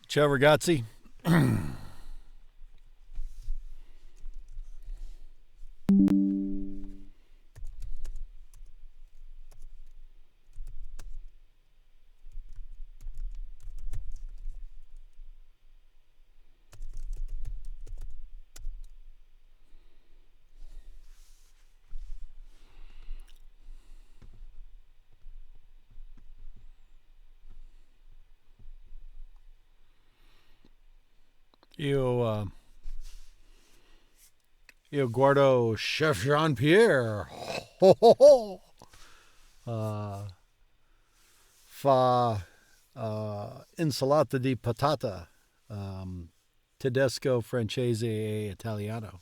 Ciao ragazzi. Io guardo Chef Jean-Pierre. Ho, ho, ho. Fa insalata di patata. Tedesco, francese e italiano.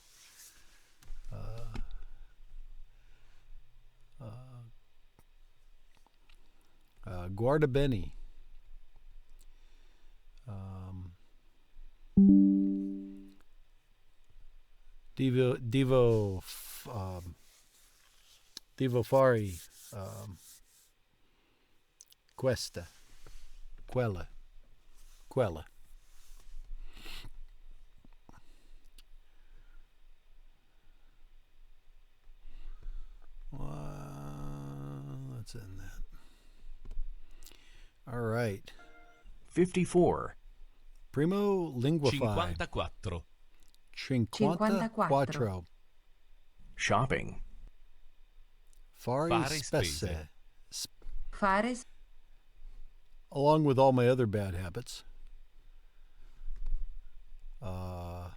Guarda bene. Devo fare quella. Let's end that. All right. 54. Primo linguify. 54. 54. Shopping. Fare spese. Fare Along with all my other bad habits. I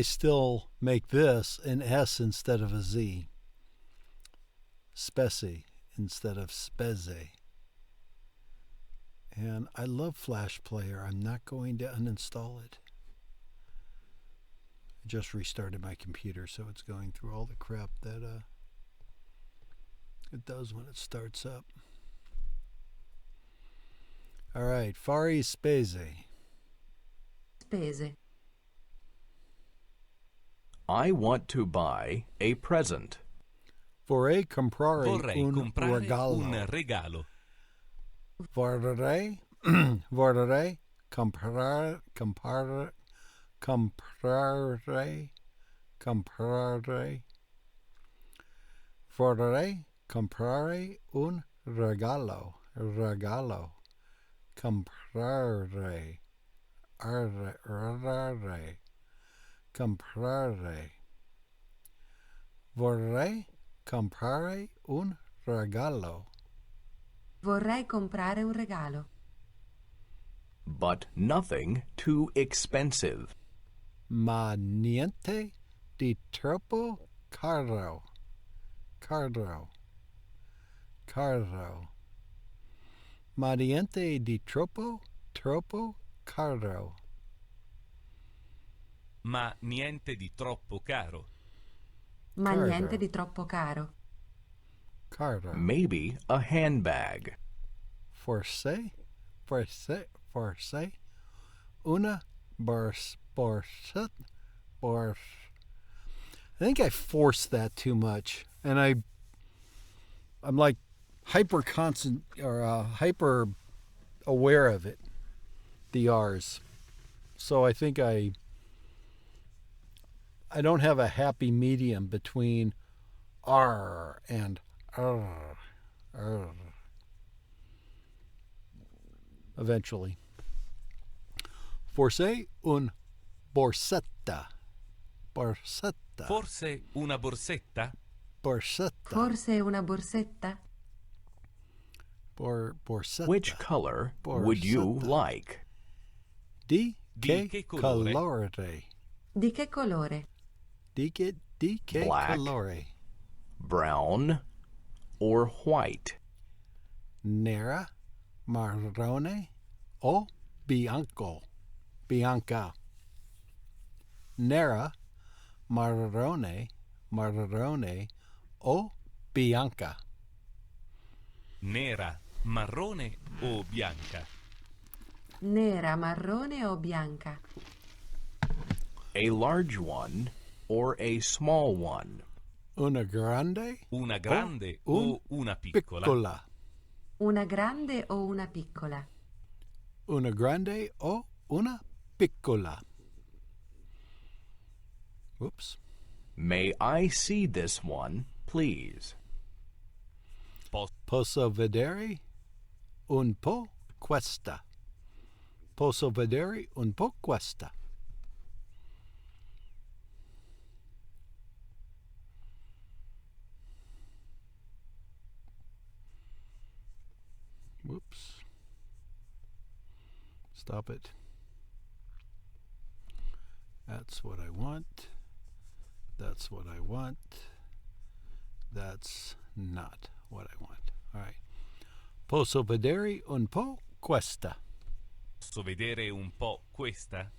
still make this an S instead of a Z. Specie instead of speze. And I love Flash Player. I'm not going to uninstall it. I just restarted my computer, so it's going through all the crap that it does when it starts up. All right, fare spese. spese. I want to buy a present. Vorrei comprare Vorrei un comprare regalo. un regalo. Vorrei comprare Vorrei comprare un regalo. Comprare. Comprare. Vorrei comprare un regalo. Vorrei comprare un regalo. But nothing too expensive. Ma niente di troppo caro. Ma niente di troppo caro. Ma niente di troppo caro. Ma Caro. niente di troppo caro. Caro. Maybe a handbag. Forse una borset. I think I forced that too much, and I'm like hyper aware of it, the R's. So I think I don't have a happy medium between R and R. Eventually. Forse un borsetta. Forse una borsetta? Forse una borsetta? Borsetta. Which color would you like? Di Di che che colore? colore? Di che colore? Di che Black. colore? Brown or white? Nera, marrone o bianca. Nera, marrone o bianca. Nera, marrone o bianca? Nera, marrone o bianca? A large one or a small one? Una grande Una grande o o una piccola? Una grande o una piccola? Una grande o una piccola? Whoops. May I see this one, please? Posso vedere un po' questa? Posso vedere un po' questa? Whoops. Stop it. That's what I want. That's what I want. That's not what I want. All right. Posso vedere un po' questa? Posso vedere un po' questa?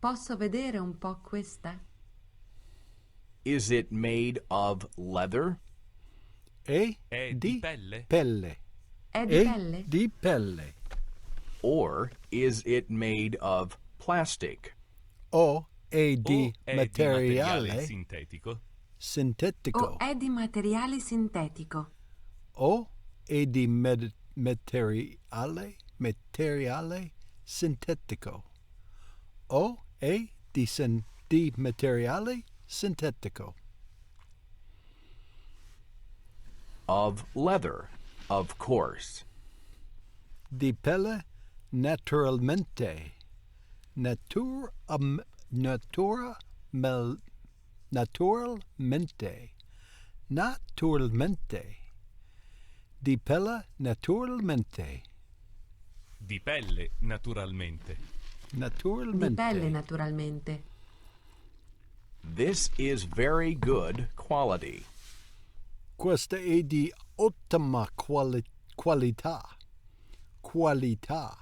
Posso vedere un po' questa? Is it made of leather? E È di di pelle? pelle. È di E pelle? di pelle. Or is it made of plastic? O è di O è di materiale materiale sintetico? sintetico. O è di materiale sintetico? O è di materiale sintetico. O è di materiale sintetico. Of leather, of course. Di pelle naturalmente. Naturalmente. Naturalmente. Di pelle naturalmente. Di pelle, naturalmente. Naturalmente. Di pelle, naturalmente. This is very good quality. Questa è di ottima qualità. Qualità.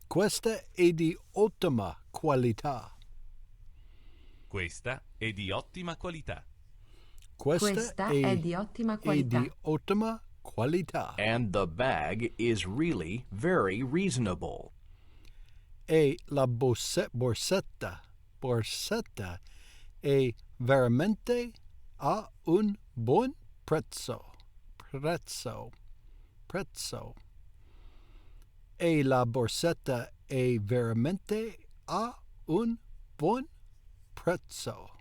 Questa è di ottima qualità. Questa è di ottima qualità. Questa è di ottima qualità. È di ottima qualità. And the bag is really very reasonable. E la borsetta è veramente a un buon prezzo. E la borsetta è veramente a un buon prezzo.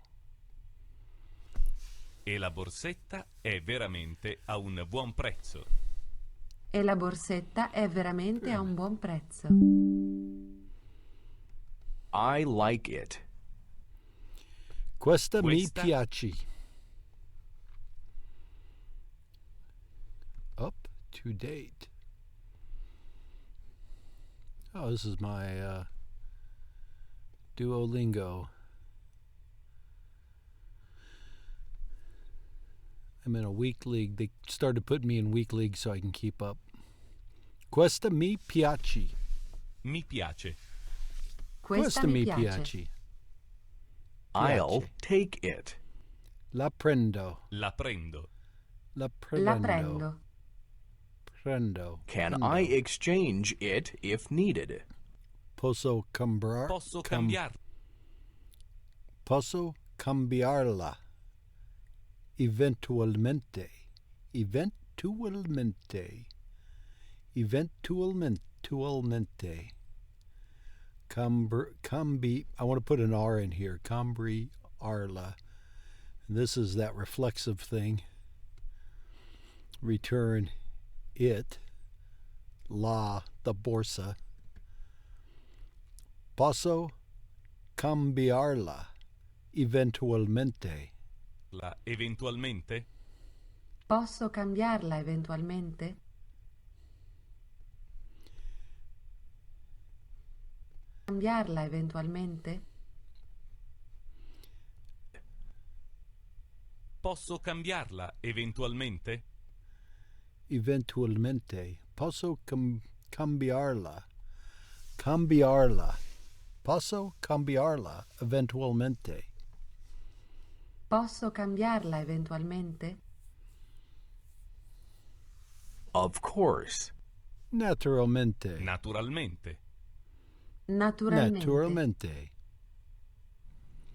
E la borsetta è veramente a un buon prezzo. E la borsetta è veramente a un buon prezzo. I like it. Questa mi Questa- piace. Up to date. Oh, this is my Duolingo. I'm in a week league. They started putting me in week league so I can keep up. Questa mi piace. Mi piace. Questa mi piace. piace. I'll Piace. take it. La prendo. La prendo. La La prendo. Prendo. Can Prendo. I exchange it if needed? Posso cambiar. Posso cambiarla. Posso cambiarla. Eventualmente. Eventualmente. Eventualmente. I want to put an R in here. Cambiarla. And this is that reflexive thing. Return it. La, the borsa. Posso cambiarla. Eventualmente. Eventualmente? Posso cambiarla eventualmente? Cambiarla eventualmente? Posso cambiarla eventualmente? Eventualmente. Posso cambiarla. Cambiarla. Posso cambiarla eventualmente. Posso cambiarla eventualmente? Of course. Naturalmente. Naturalmente. Naturalmente. Naturalmente.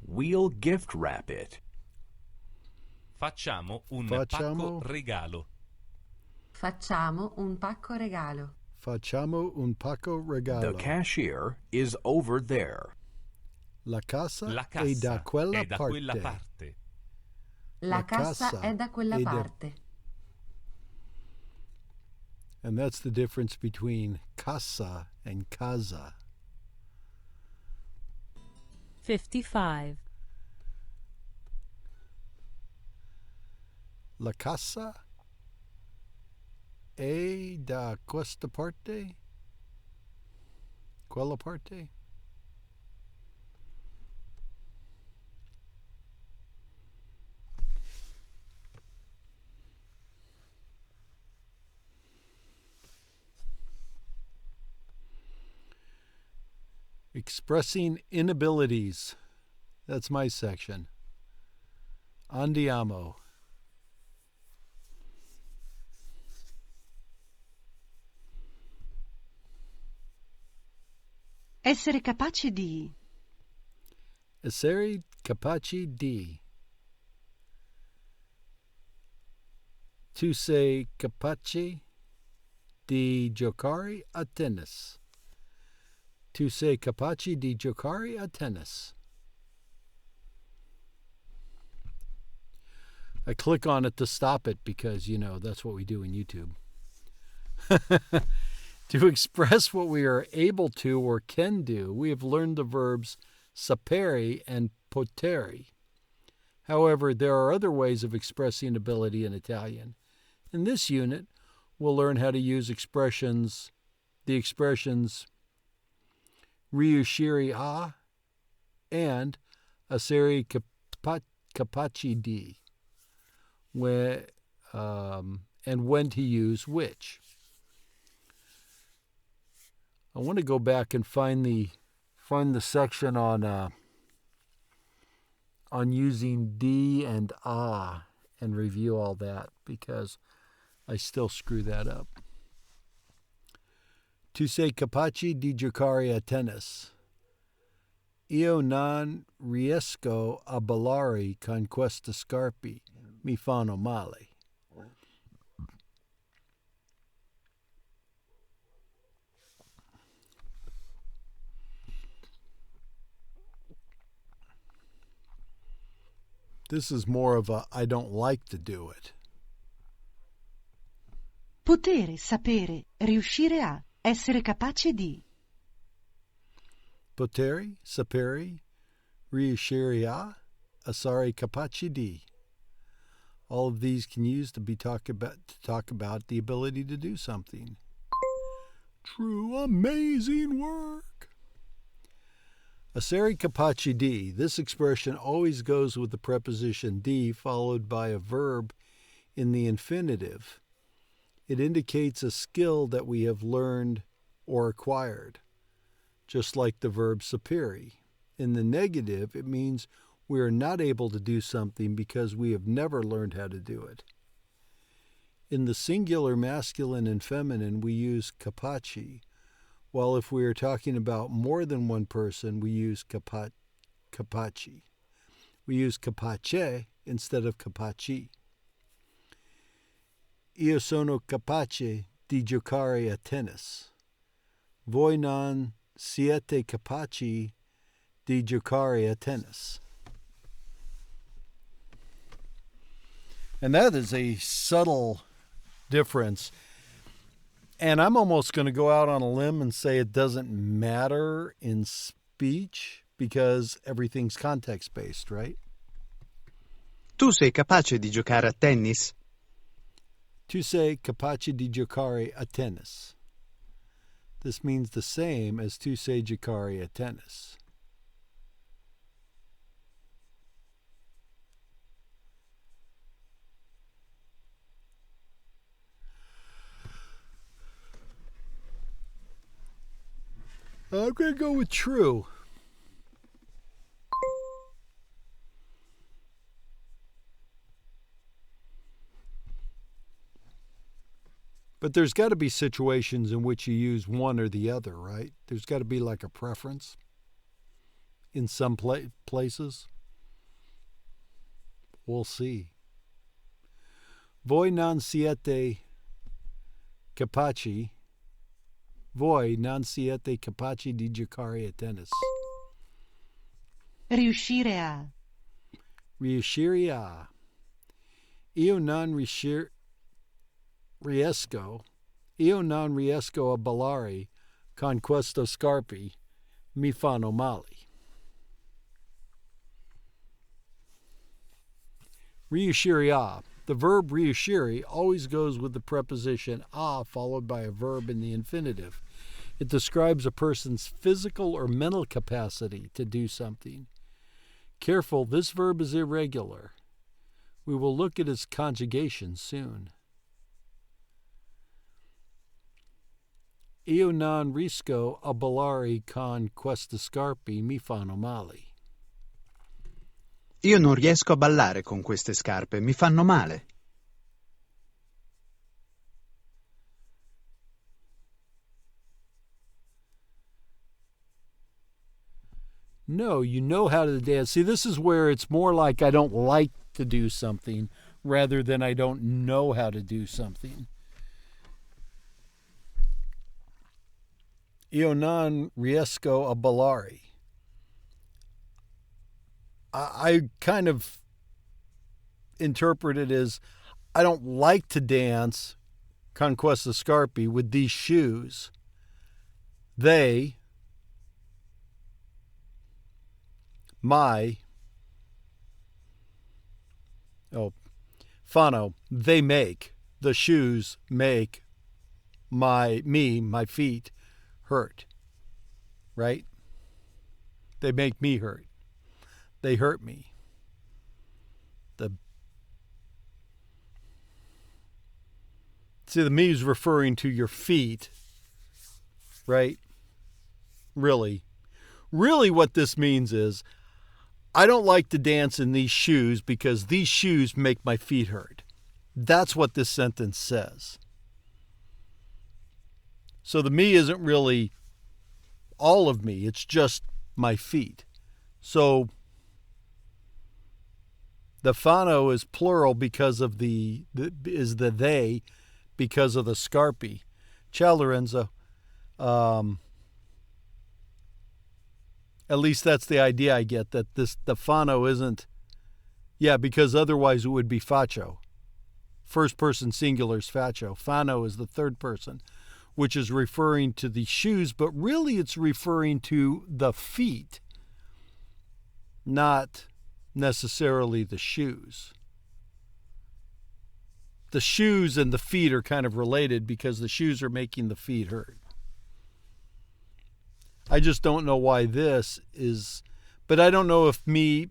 We'll gift wrap it. Facciamo un Facciamo- pacco regalo. Facciamo un pacco regalo. Facciamo un pacco The regalo. cashier is over there. La casa La è da cassa quella è da parte. quella parte. La cassa è da quella è da- parte. And that's the difference between casa and casa. 55. La casa è da questa parte? Quella parte? Expressing inabilities. That's my section. Andiamo. Essere capaci di. Essere capaci di. Tu sei capace di giocare a tennis. Tu sei capace di giocare a tennis. I click on it to stop it because, that's what we do in YouTube. To express what we are able to or can do, we have learned the verbs sapere and potere. However, there are other ways of expressing ability in Italian. In this unit, we'll learn how to use the expressions riuscire a and essere capaci di, and when to use which. I want to go back and find the section on using di and a and review all that because I still screw that up. Tu sei capace di giocare a tennis. Io non riesco a ballare con queste scarpe. Mi fanno male. This is more of a I don't like to do it. Potere, sapere, riuscire a. Essere capaci di. Potere, sapere, riuscire a, essere capaci di. All of these can use to talk about the ability to do something. True, amazing work. Essere capaci di. This expression always goes with the preposition di followed by a verb in the infinitive. It indicates a skill that we have learned or acquired, just like the verb sapere. In the negative, it means we are not able to do something because we have never learned how to do it. In the singular masculine and feminine, we use capaci, while if we are talking about more than one person, we use capaci. We use capace instead of capaci. Io sono capace di giocare a tennis. Voi non siete capaci di giocare a tennis. And that is a subtle difference. And I'm almost going to go out on a limb and say it doesn't matter in speech because everything's context-based, right? Tu sei capace di giocare a tennis? Tu sei capace di giocare a tennis. This means the same as tu sei giocare a tennis. I'm going to go with true. But there's got to be situations in which you use one or the other, right? There's got to be like a preference in some places. We'll see. Voi non siete capaci Voi non siete capaci di giocare a tennis. Riuscire a. Riuscire a. Io non riesco a ballare con queste scarpe. Mi fanno male. Riuscire a. The verb riuscire always goes with the preposition a followed by a verb in the infinitive. It describes a person's physical or mental capacity to do something. Careful, this verb is irregular. We will look at its conjugation soon. Io non riesco a ballare con queste scarpe, mi fanno male. Io non riesco a ballare con queste scarpe, mi fanno male. No, you know how to dance. See, this is where it's more like I don't like to do something rather than I don't know how to do something. Io non riesco a ballare. I kind of interpret it as I don't like to dance con queste scarpe with these shoes. They, Fano, they make, the shoes make my feet hurt, right? They make me hurt. They hurt me. The me is referring to your feet, right? Really what this means is I don't like to dance in these shoes because these shoes make my feet hurt. That's what this sentence says. So the me isn't really all of me, it's just my feet. So the fano is plural because of the they, because of the scarpe. Ciao, Lorenzo. At least that's the idea I get, that the fano isn't, because otherwise it would be faccio. First person singular is faccio. Fano is the third person, which is referring to the shoes, but really it's referring to the feet, not necessarily the shoes. The shoes and the feet are kind of related because the shoes are making the feet hurt. I just don't know why this is, but I don't know if me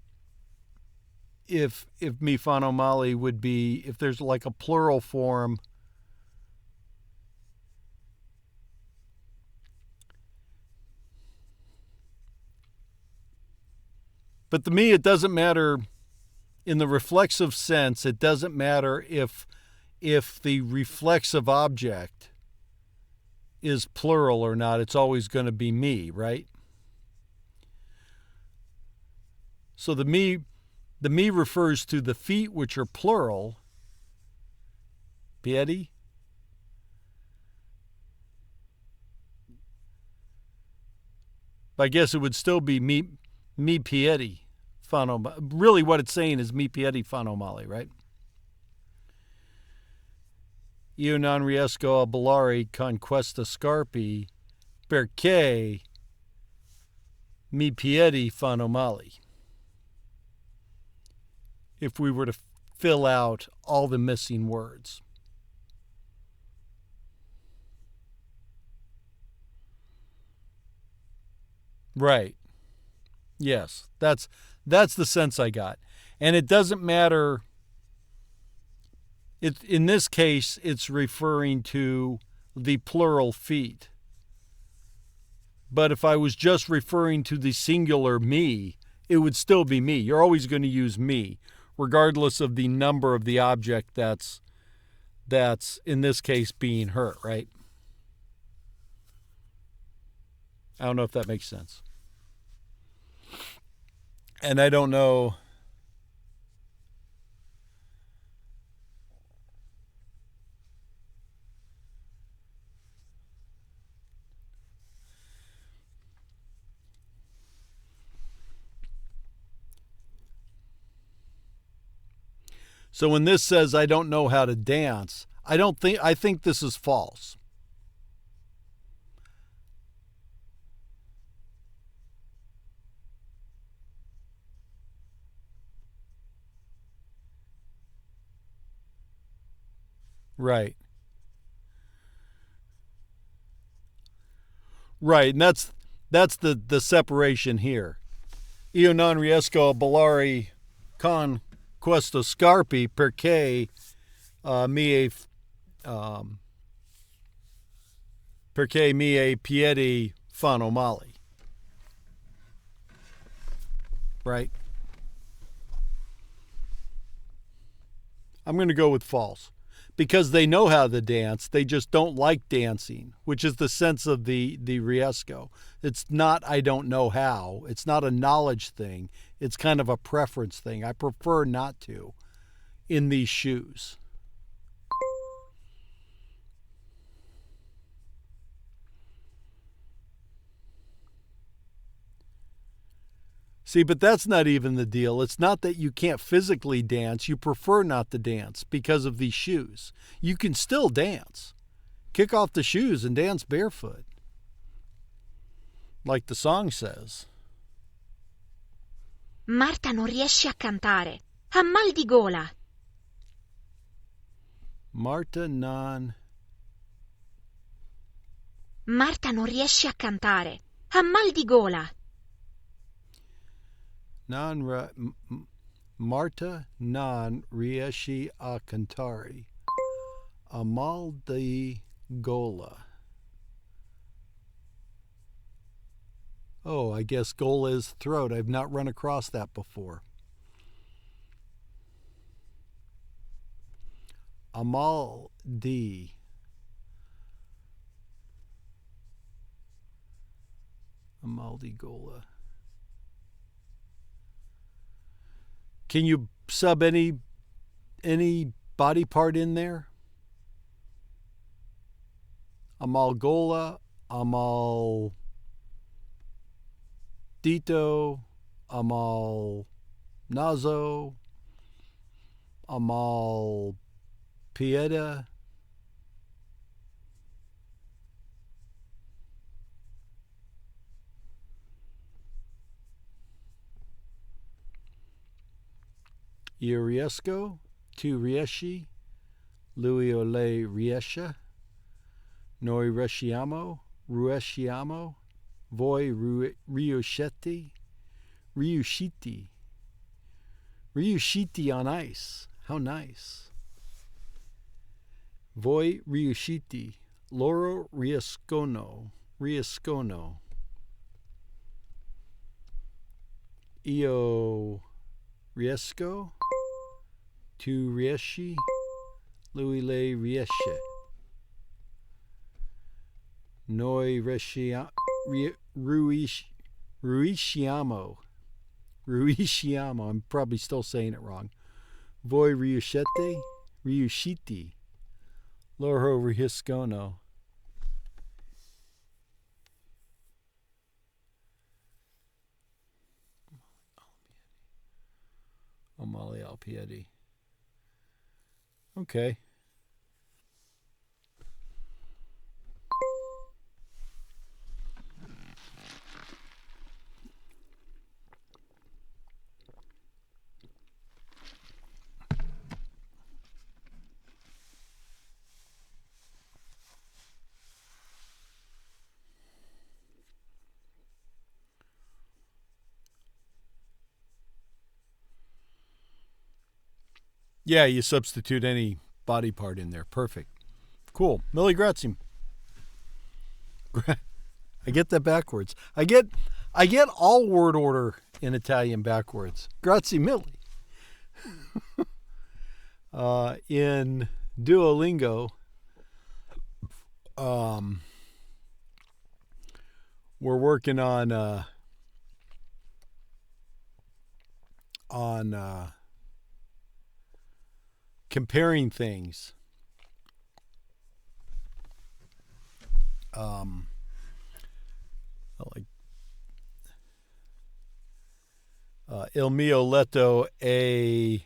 fanno male would be, if there's like a plural form. But to me, it doesn't matter in the reflexive sense. It doesn't matter if the reflexive object is plural or not. It's always going to be me, right? So the me refers to the feet, which are plural. Piedi? I guess it would still be mi piedi fanno. Really what it's saying is mi piedi fanno male, right? Io non riesco a ballare con queste scarpe perché mi piedi fanno male. If we were to fill out all the missing words. Right. Yes, that's the sense I got. And it doesn't matter. In this case, it's referring to the plural feet. But if I was just referring to the singular me, it would still be me. You're always going to use me, regardless of the number of the object that's in this case being hurt, right? I don't know if that makes sense. And I don't know. So when this says I don't know how to dance, I think this is false. Right. Right, and that's the separation here. Io non riesco a ballare con questo scarpe perché perché miei piedi fanno male. Right? I'm going to go with false. Because they know how to dance, they just don't like dancing, which is the sense of the riesco. It's not I don't know how. It's not a knowledge thing. It's kind of a preference thing. I prefer not to in these shoes. See, but that's not even the deal. It's not that you can't physically dance. You prefer not to dance because of these shoes. You can still dance. Kick off the shoes and dance barefoot. Like the song says. Marta non riesce a cantare. Ha mal di gola. Marta non riesce a cantare. Ha mal di gola. Marta non riesce a cantare. A mal di gola. Oh, I guess gola is throat. I've not run across that before. A mal di. A mal di gola. Can you sub any body part in there? Amalgola, amal dito, amal nazo, amal pieta. Io riesco, tu riesci, lui o lei riesce, noi riusciamo, voi riuscite, riusciti on ice. How nice. Voi riusciti, loro riescono. Io riesco, tu riesci, lui lei riesce. Noi riusciamo. I'm probably still saying it wrong. Voi riusciti. Loro riescono. Amali al piedi. Okay. Yeah, you substitute any body part in there. Perfect. Cool. Millie grazie. I get that backwards. I get all word order in Italian backwards. Grazie Millie. In Duolingo, we're working on comparing things. Like il mio letto è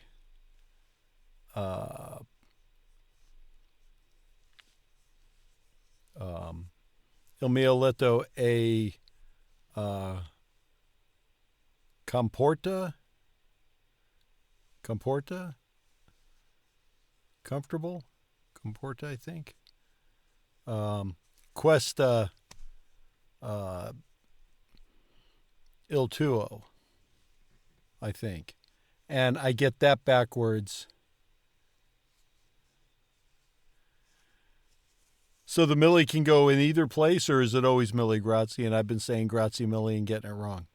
Il mio letto è comporta, comfortable, comporta, I think. Questa il tuo, I think. And I get that backwards. So the Millie can go in either place, or is it always Millie Grazie? And I've been saying Grazie Millie and getting it wrong.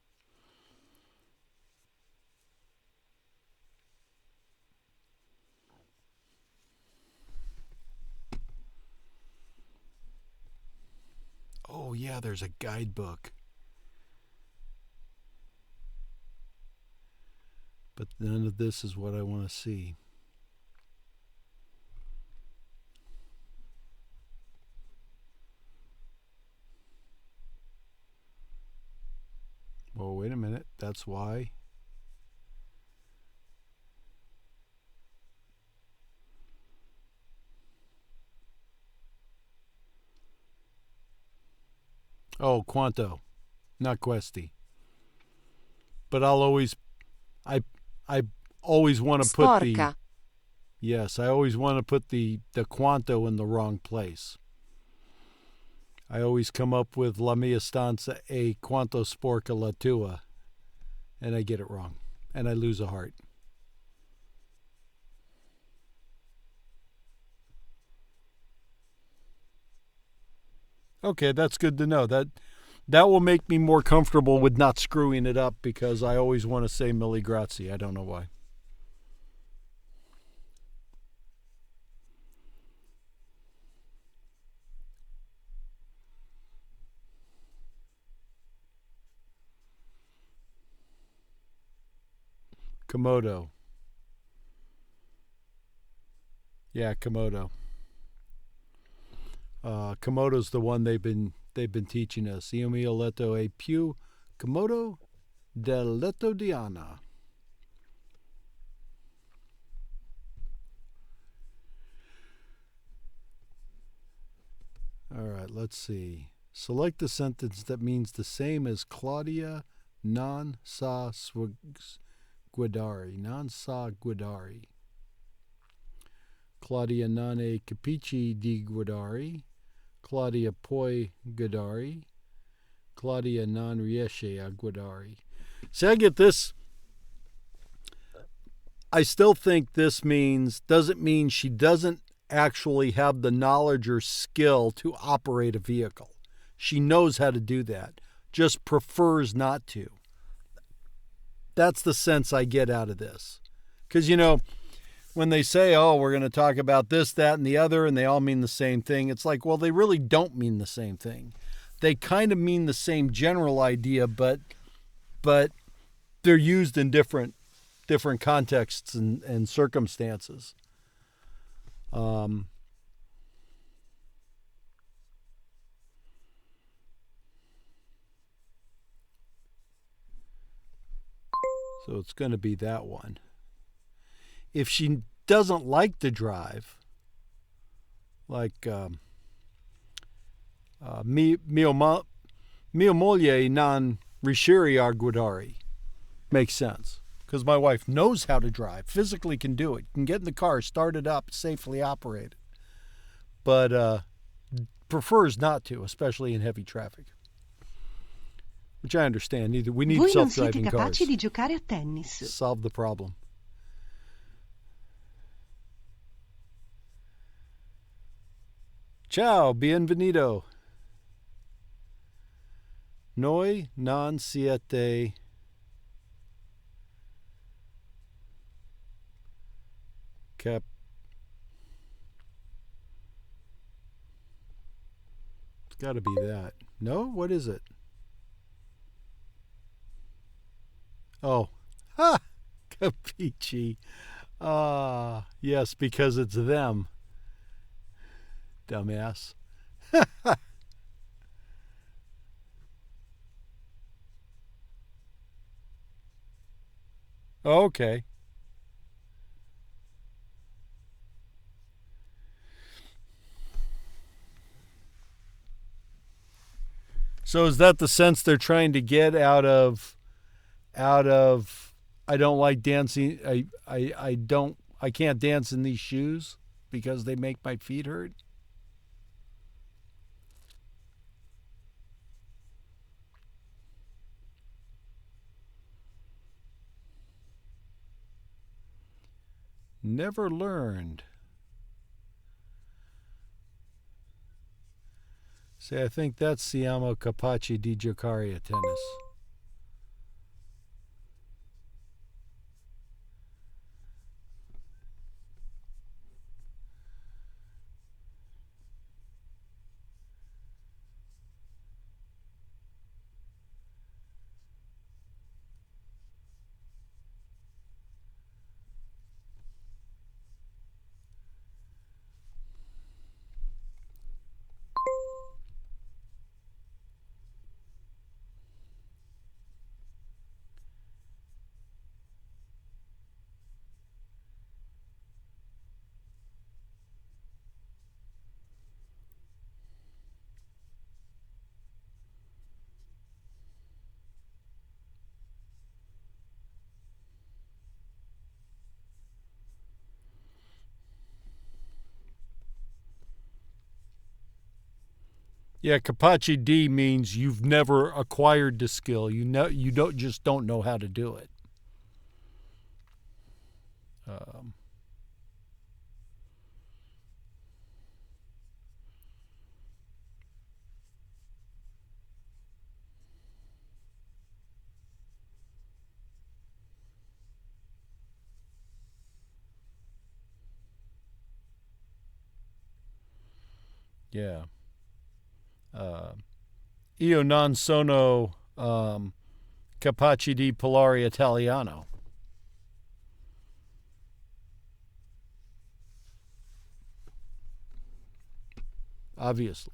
Oh, yeah, there's a guidebook. But none of this is what I want to see. Well, wait a minute. That's why. Oh, quanto, not questi. But I'll always, I always want to put the, Sporca. yes, I always want to put the quanto in the wrong place. I always come up with la mia stanza e quanto sporca la tua, and I get it wrong, and I lose a heart. Okay, that's good to know. That will make me more comfortable with not screwing it up, because I always want to say Millie Grazie. I don't know why. Komodo. Yeah, Komodo. Komodo's the one they've been teaching us. Io mio letto è più comodo del letto di Anna. All right, let's see. Select the sentence that means the same as Claudia non sa guidare. Non sa guidare. Claudia non è capace di guidare. Claudia può guidare. Claudia non riesce a guidare. See, I get this. I still think this doesn't mean she doesn't actually have the knowledge or skill to operate a vehicle. She knows how to do that, just prefers not to. That's the sense I get out of this. Because, when they say, oh, we're going to talk about this, that, and the other, and they all mean the same thing, it's like, well, they really don't mean the same thing. They kind of mean the same general idea, but they're used in different contexts and circumstances. So it's going to be that one. If she doesn't like to drive, like mio moglie non riuscire a guidare, makes sense. Because my wife knows how to drive, physically can do it, can get in the car, start it up, safely operate it. But prefers not to, especially in heavy traffic. Which I understand. We need Voi non siete self-driving cars. capaci di giocare a tennis. Solve the problem. Ciao, bienvenido. Noi non siete cap. It's got to be that. No? What is it? Oh. Ha! Capici. Yes, because it's them. Dumbass. Okay. So is that the sense they're trying to get out of I don't like dancing, I can't dance in these shoes because they make my feet hurt? Never learned. See, I think that's Siamo capace di giocare a tennis. Yeah, capace di means you've never acquired the skill. You don't know how to do it. Yeah. Io non sono capace di parlare italiano. Obviously.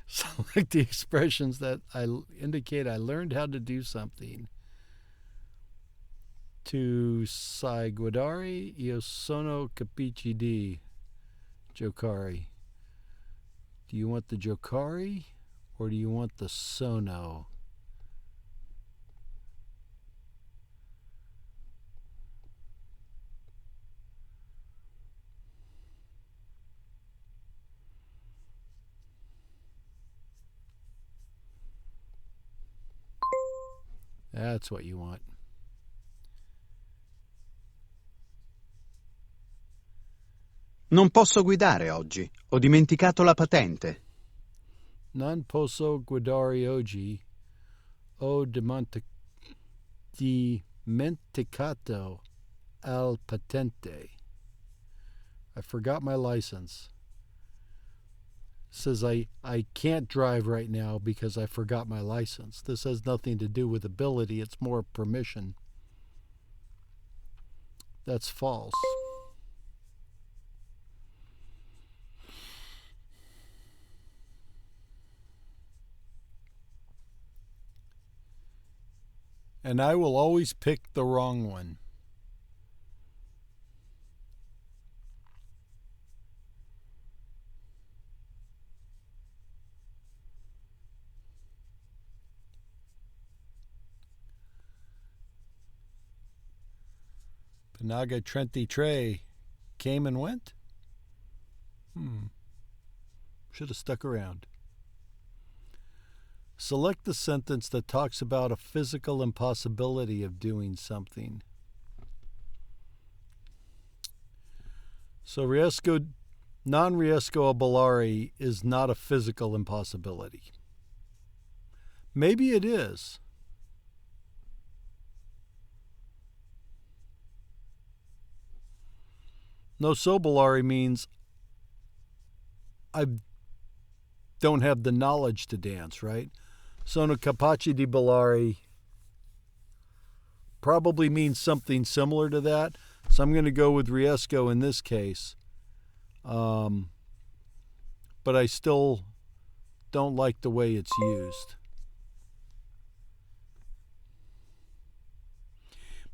So like the expressions that I indicate I learned how to do something. To sai guardare, io sono capace di giocare. Do you want the giocare or do you want the sono? That's what you want. Non posso guidare oggi. Ho dimenticato la patente. Non posso guidare oggi. Ho dimenticato al patente. I forgot my license. It says I can't drive right now because I forgot my license. This has nothing to do with ability. It's more permission. That's false. And I will always pick the wrong one. Panaga Trenti Tre came and went? Should have stuck around. Select the sentence that talks about a physical impossibility of doing something. So non-riesco a ballare is not a physical impossibility. Maybe it is. No so ballare means I don't have the knowledge to dance, right? Sono capace di ballare probably means something similar to that. So I'm going to go with riesco in this case. But I still don't like the way it's used.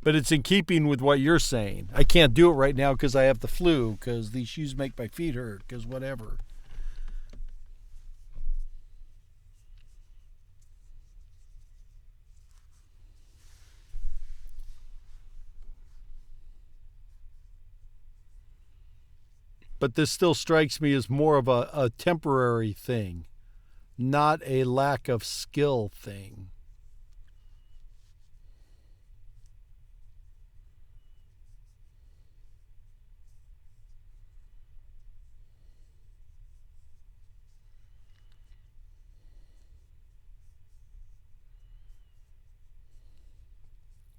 But it's in keeping with what you're saying. I can't do it right now because I have the flu, because these shoes make my feet hurt, because whatever. But this still strikes me as more of a temporary thing, not a lack of skill thing.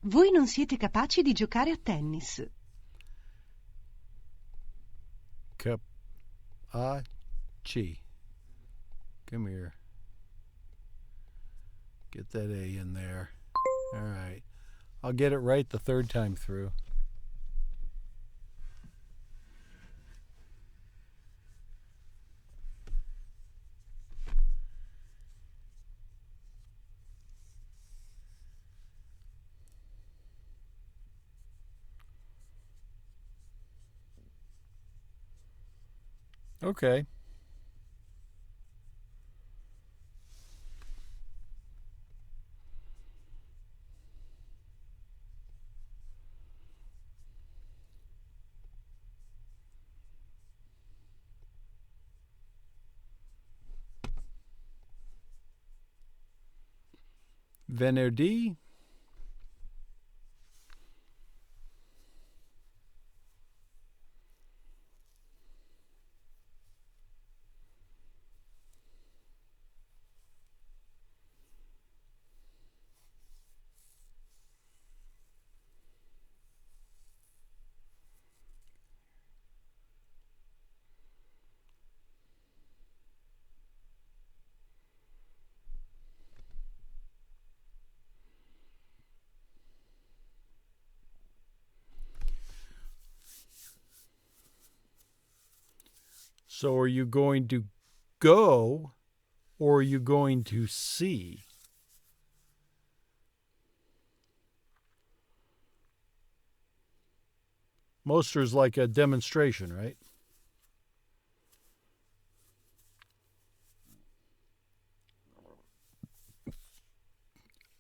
Voi non siete capaci di giocare a tennis. Chi. Come here. Get that A in there. All right. I'll get it right the third time through. Okay. Venerdì. So are you going to go or are you going to see? Mostra is like a demonstration, right?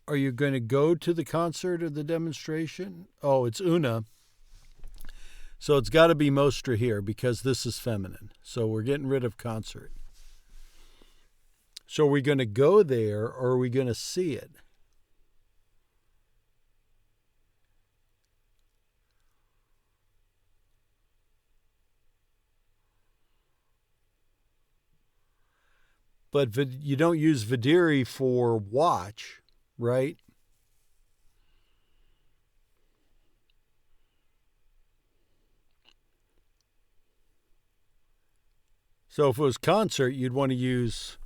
Are you going to go to the concert or the demonstration? Oh, it's una. So it's got to be mostra here because this is feminine. So we're getting rid of concert. So are we going to go there or are we going to see it? But you don't use vedere for watch, right? So if it was concert, you'd want to use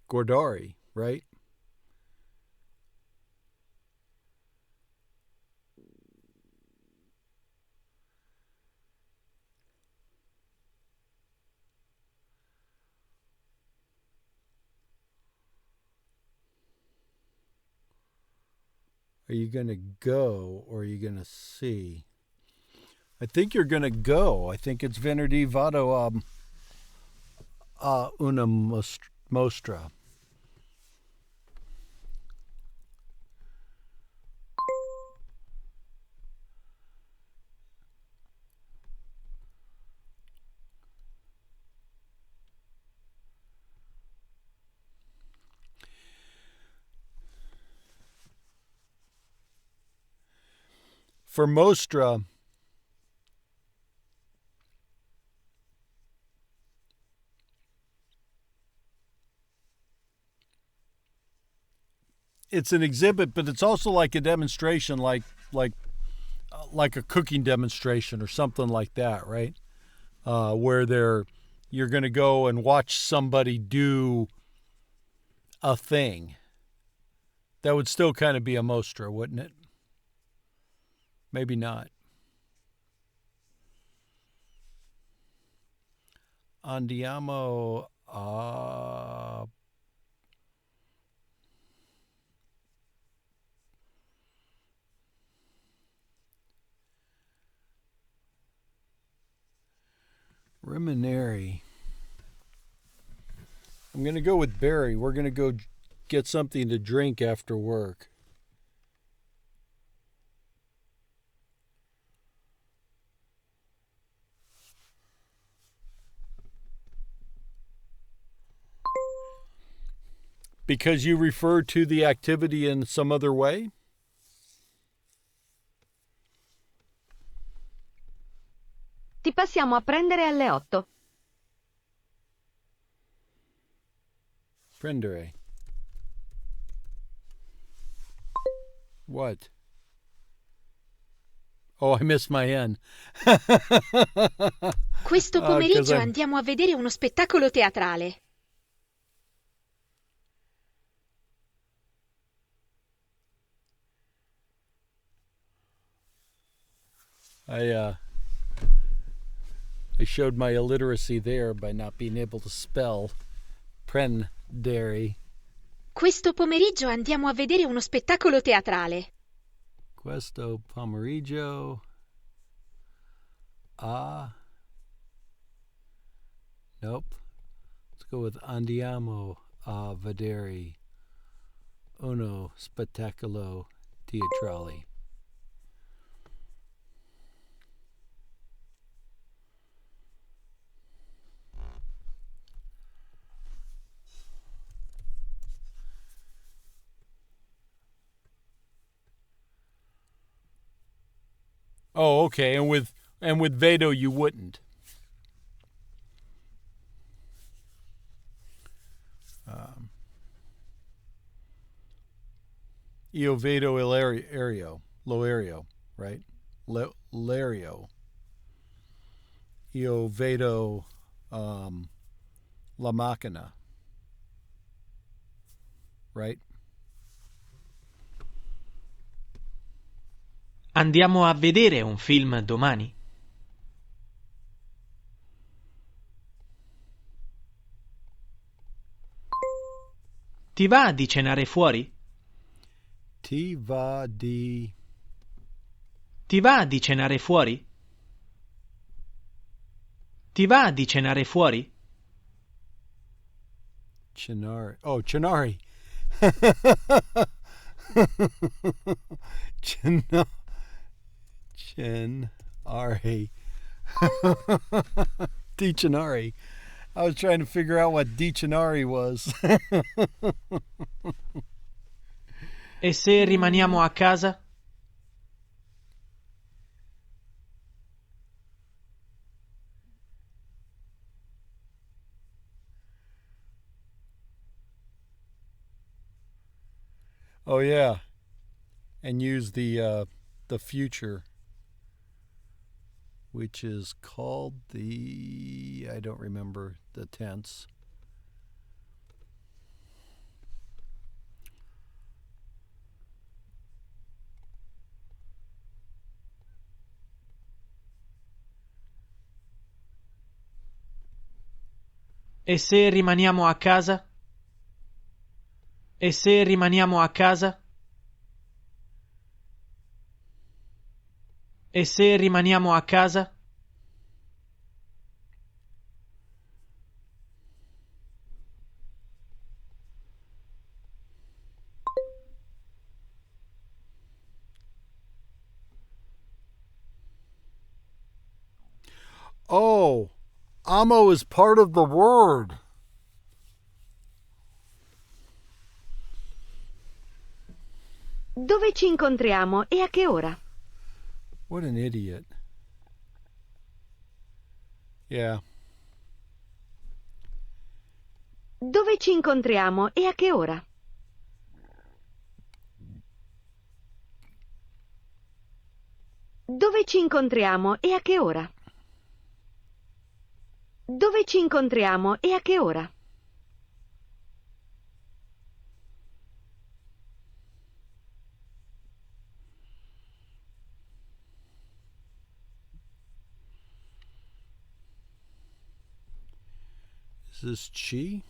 guardare, right? Are you going to go or are you going to see? I think you're going to go. I think it's venerdì vado a una mostra. For mostra, it's an exhibit, but it's also like a demonstration, like a cooking demonstration or something like that, right? Where you're going to go and watch somebody do a thing. That would still kind of be a mostra, wouldn't it? Maybe not. Andiamo a Rimineri. I'm going to go with Barry. We're going to go get something to drink after work. Because you refer to the activity in some other way? Ti passiamo a prendere alle 8. Prendere. What? Oh, I missed my N. Questo pomeriggio andiamo a vedere uno spettacolo teatrale. I showed my illiteracy there by not being able to spell prendere. Questo pomeriggio andiamo a vedere uno spettacolo teatrale. Questo pomeriggio nope. Let's go with andiamo a vedere uno spettacolo teatrale. Oh, okay. And with vedo you wouldn't. Io vedo l'aereo, right? L'aereo. Io vedo la macchina, right? Andiamo a vedere un film domani? Ti va di cenare fuori? Ti va di cenare fuori? Ti va di cenare fuori? Cenare. Oh, Cenari. Cenari. Di Cenari. I was trying to figure out what Di Cenari was. E se rimaniamo a casa? Oh yeah, and use the future, which is called I don't remember the tense. E se rimaniamo a casa? E se rimaniamo a casa? E se rimaniamo a casa? Oh, amo is part of the word. Dove ci incontriamo e a che ora? What an idiot. Yeah. Dove ci incontriamo e a che ora? Dove ci incontriamo e a che ora? Dove ci incontriamo e a che ora? Is this chi?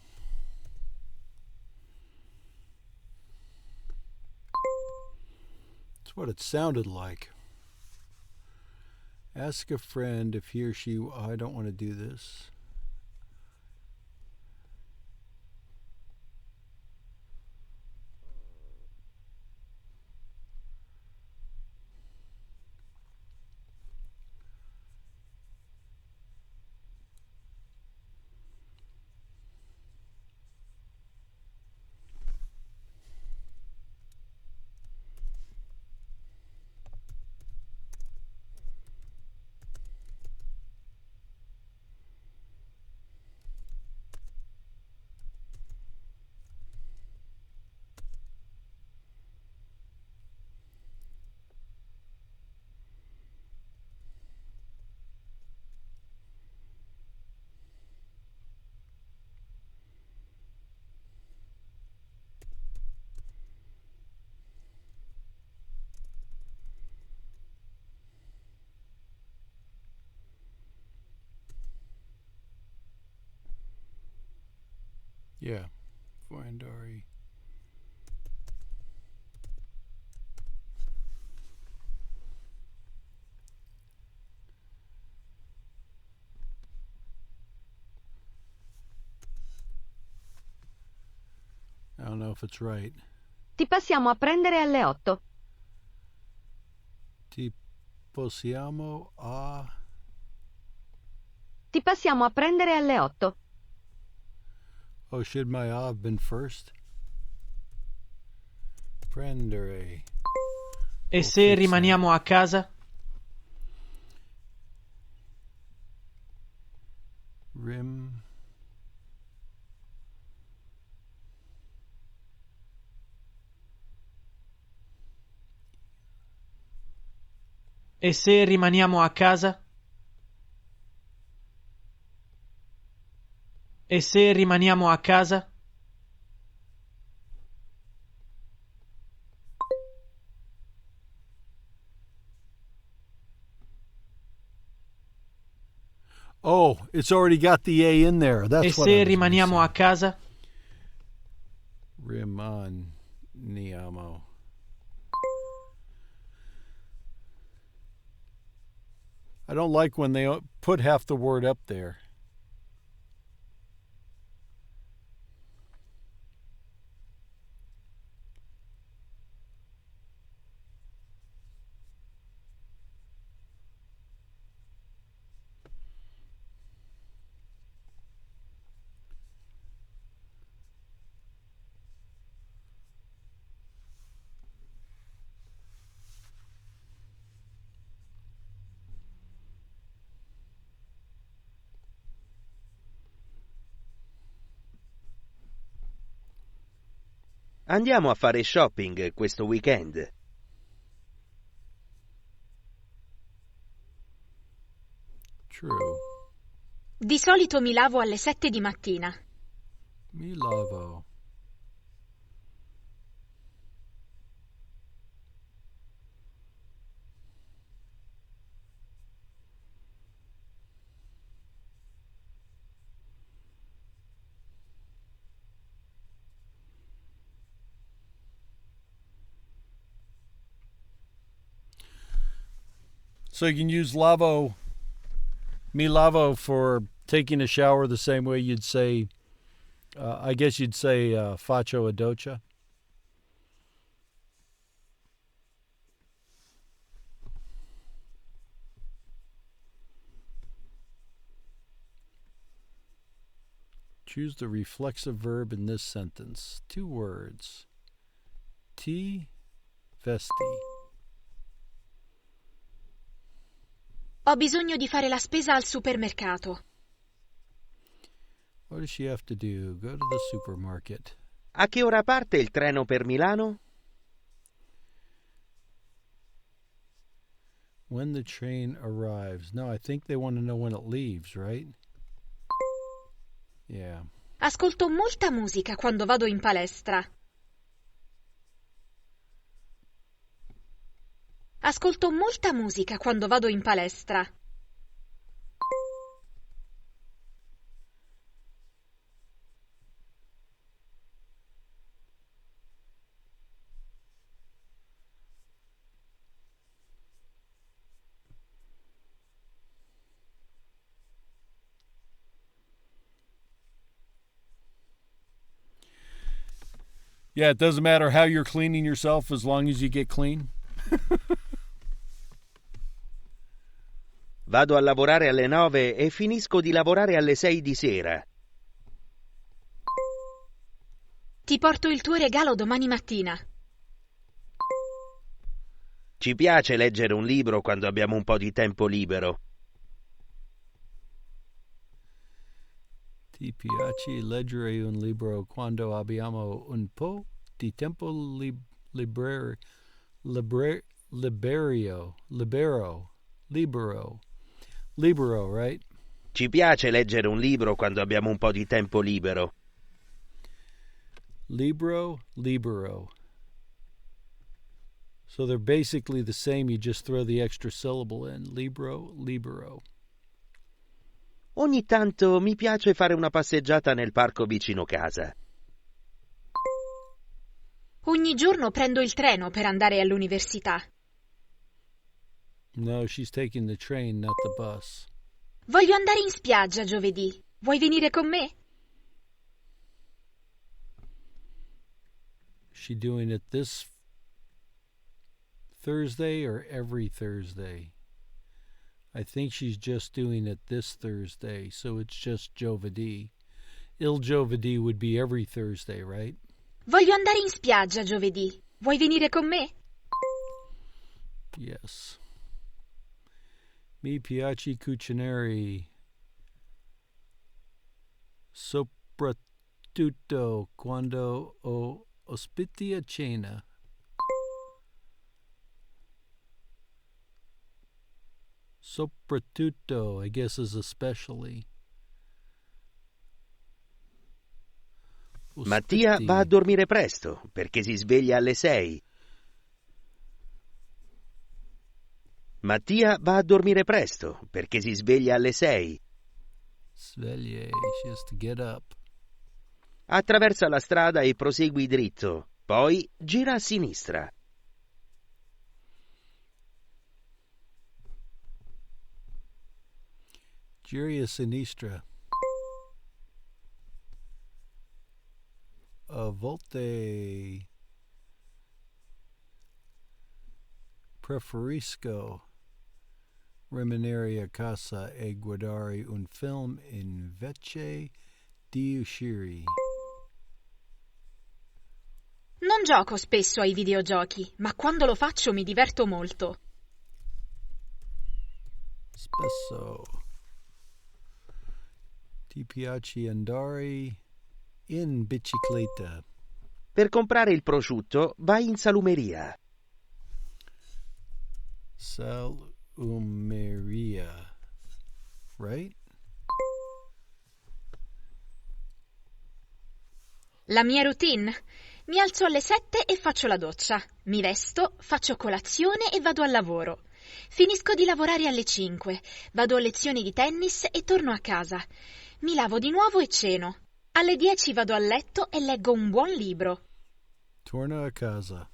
That's what it sounded like. Ask a friend if he or she... I don't want to do this. Yeah. Fuandari. I don't know if it's right. Ti passiamo a prendere alle 8. Ti possiamo a... Ti passiamo a prendere alle 8. Oh, should my A have been first? Prendere. E se rimaniamo a casa? Rim. E se rimaniamo a casa? E se rimaniamo a casa? Oh, it's already got the A in there. That's E what I se was rimaniamo a missing. casa? Rimaniamo. I don't like when they put half the word up there. Andiamo a fare shopping questo weekend. True. Di solito mi lavo alle 7 di mattina. Mi lavo. So you can use lavo, mi lavo, for taking a shower the same way you'd say, I guess you'd say faccio a doccia. Choose the reflexive verb in this sentence. 2 words. Ti vesti. Ho bisogno di fare la spesa al supermercato. What does she have to do? Go to the supermarket. A che ora parte il treno per Milano? When the train arrives. No, I think they want to know when it leaves, right? Yeah. Ascolto molta musica quando vado in palestra. Ascolto molta musica quando vado in palestra. Yeah, it doesn't matter how you're cleaning yourself as long as you get clean. Vado a lavorare alle 9 e finisco di lavorare alle 6 di sera. Ti porto il tuo regalo domani mattina. Ci piace leggere un libro quando abbiamo un po' di tempo libero. Ti piace leggere un libro quando abbiamo un po' di tempo libero, right? Ci piace leggere un libro quando abbiamo un po' di tempo libero. Libero. So they're basically the same, you just throw the extra syllable in. Libero. Ogni tanto mi piace fare una passeggiata nel parco vicino casa. Ogni giorno prendo il treno per andare all'università. No, she's taking the train, not the bus. Voglio andare in spiaggia giovedì. Vuoi venire con me? She doing it this Thursday or every Thursday? I think she's just doing it this Thursday, so it's just giovedì. Il giovedì would be every Thursday, right? Voglio andare in spiaggia giovedì. Vuoi venire con me? Yes. Mi piace cucinare, soprattutto quando ho ospiti a cena. Soprattutto, I guess, is especially. Mattia va a dormire presto perché si sveglia alle 6. Mattia va a dormire presto perché si sveglia alle 6. Sveglie, she has to get up. Attraversa la strada e prosegui dritto, poi gira a sinistra. Giri a sinistra. A volte preferisco rimanere a casa e guardare un film invece di uscire. Non gioco spesso ai videogiochi, ma quando lo faccio mi diverto molto. Spesso. Ti piace andare in bicicletta? Per comprare il prosciutto vai in salumeria. Salumeria. Right? La mia routine? Mi alzo alle 7 e faccio la doccia. Mi vesto, faccio colazione e vado al lavoro. Finisco di lavorare alle 5. Vado a lezioni di tennis e torno a casa. Mi lavo di nuovo e ceno. Alle 10 vado a letto e leggo un buon libro. Torna a casa.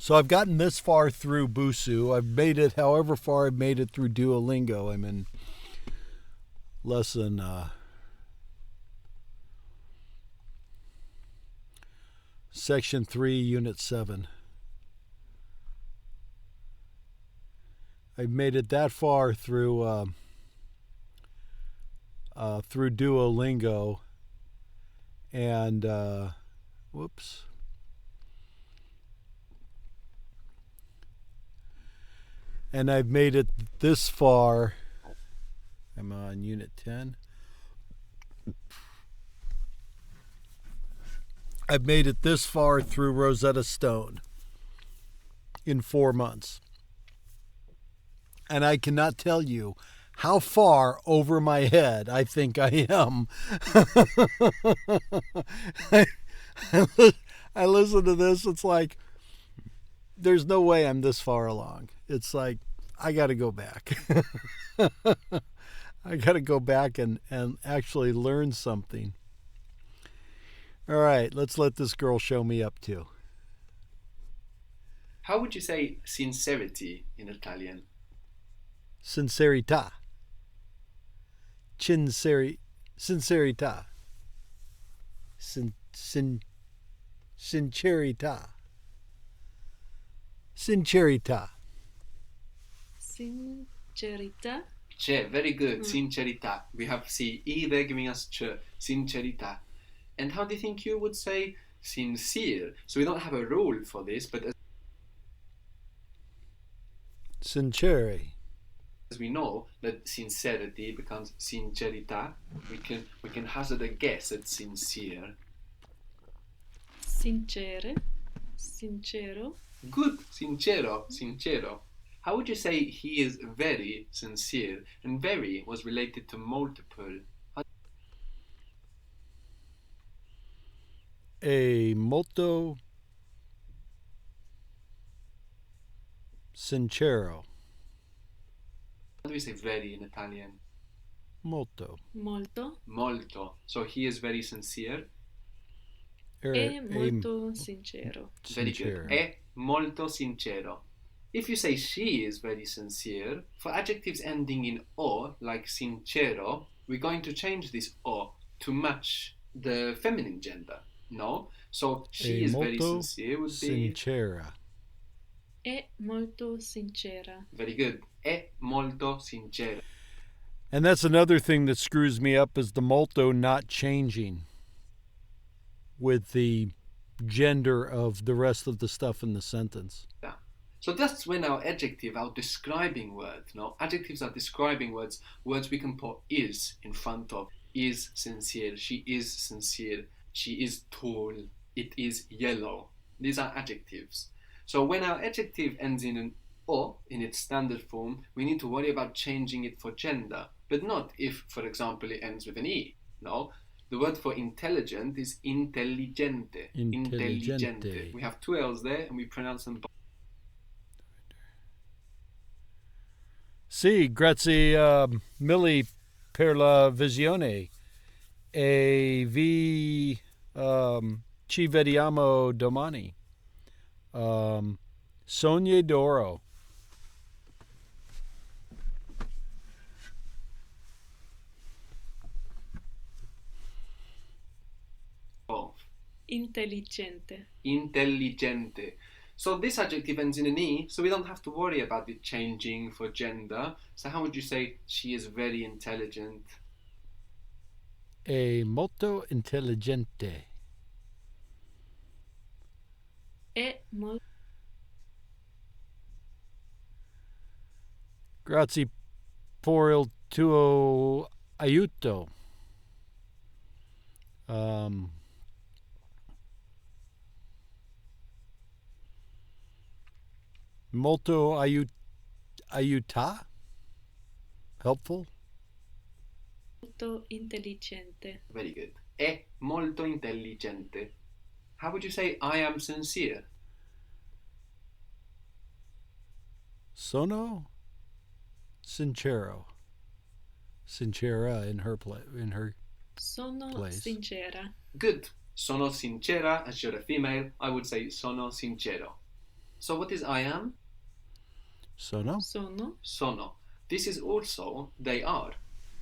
So I've gotten this far through Busu. I've made it however far I've made it through Duolingo. I'm in lesson section 3, unit 7. I've made it that far through through Duolingo, and whoops. And I've made it this far. I'm on unit 10. I've made it this far through Rosetta Stone in 4 months. And I cannot tell you how far over my head I think I am. I listen to this, it's like, there's no way I'm this far along. It's like, I got to go back. I got to go back and actually learn something. All right, let's let this girl show me up too. How would you say sincerity in Italian? Sincerità. Sincerità. Sincerità. Sincerità. Sincerità. Very good. Sincerità. We have C-E there giving us ch. Sincerità. And how do you think you would say sincere? So we don't have a rule for this, but... Sincere. As we know that sincerity becomes sincerità, we can hazard a guess at sincere. Sincere. Sincero. Good, sincero, sincero. How would you say he is very sincere? And very was related to multiple. È molto sincero. How do we say very in Italian? Molto. Molto. Molto. So he is very sincere. È molto sincero. Very good. È molto sincero. If you say she is very sincere, for adjectives ending in o, like sincero, we're going to change this o to match the feminine gender. No? So she is very sincere would be... Sincera. È molto sincera. Very good. È molto sincera. And that's another thing that screws me up is the molto not changing with the gender of the rest of the stuff in the sentence. Yeah. So that's when our adjective, our describing word, no? Adjectives are describing words, words we can put is in front of. Is sincere, she is sincere, she is tall, it is yellow. These are adjectives. So when our adjective ends in an o, in its standard form, we need to worry about changing it for gender, but not if, for example, it ends with an e. No? The word for intelligent is intelligente. Intelligente. We have two L's there and we pronounce them both. Sì, grazie mille per la visione e ci vediamo domani. Sogne d'oro. Intelligente. Intelligente. So this adjective ends in an e, so we don't have to worry about it changing for gender. So how would you say she is very intelligent? È molto intelligente. È molto... Grazie per il tuo aiuto. Molto aiuta? Helpful? Molto intelligente. Very good. È molto intelligente. How would you say I am sincere? Sono sincero. Sincera in her Sono place. sincera. Good. Sono sincera, as you're a female, I would say sono sincero. So what is I am? Sono. Sono. Sono. This is also they are.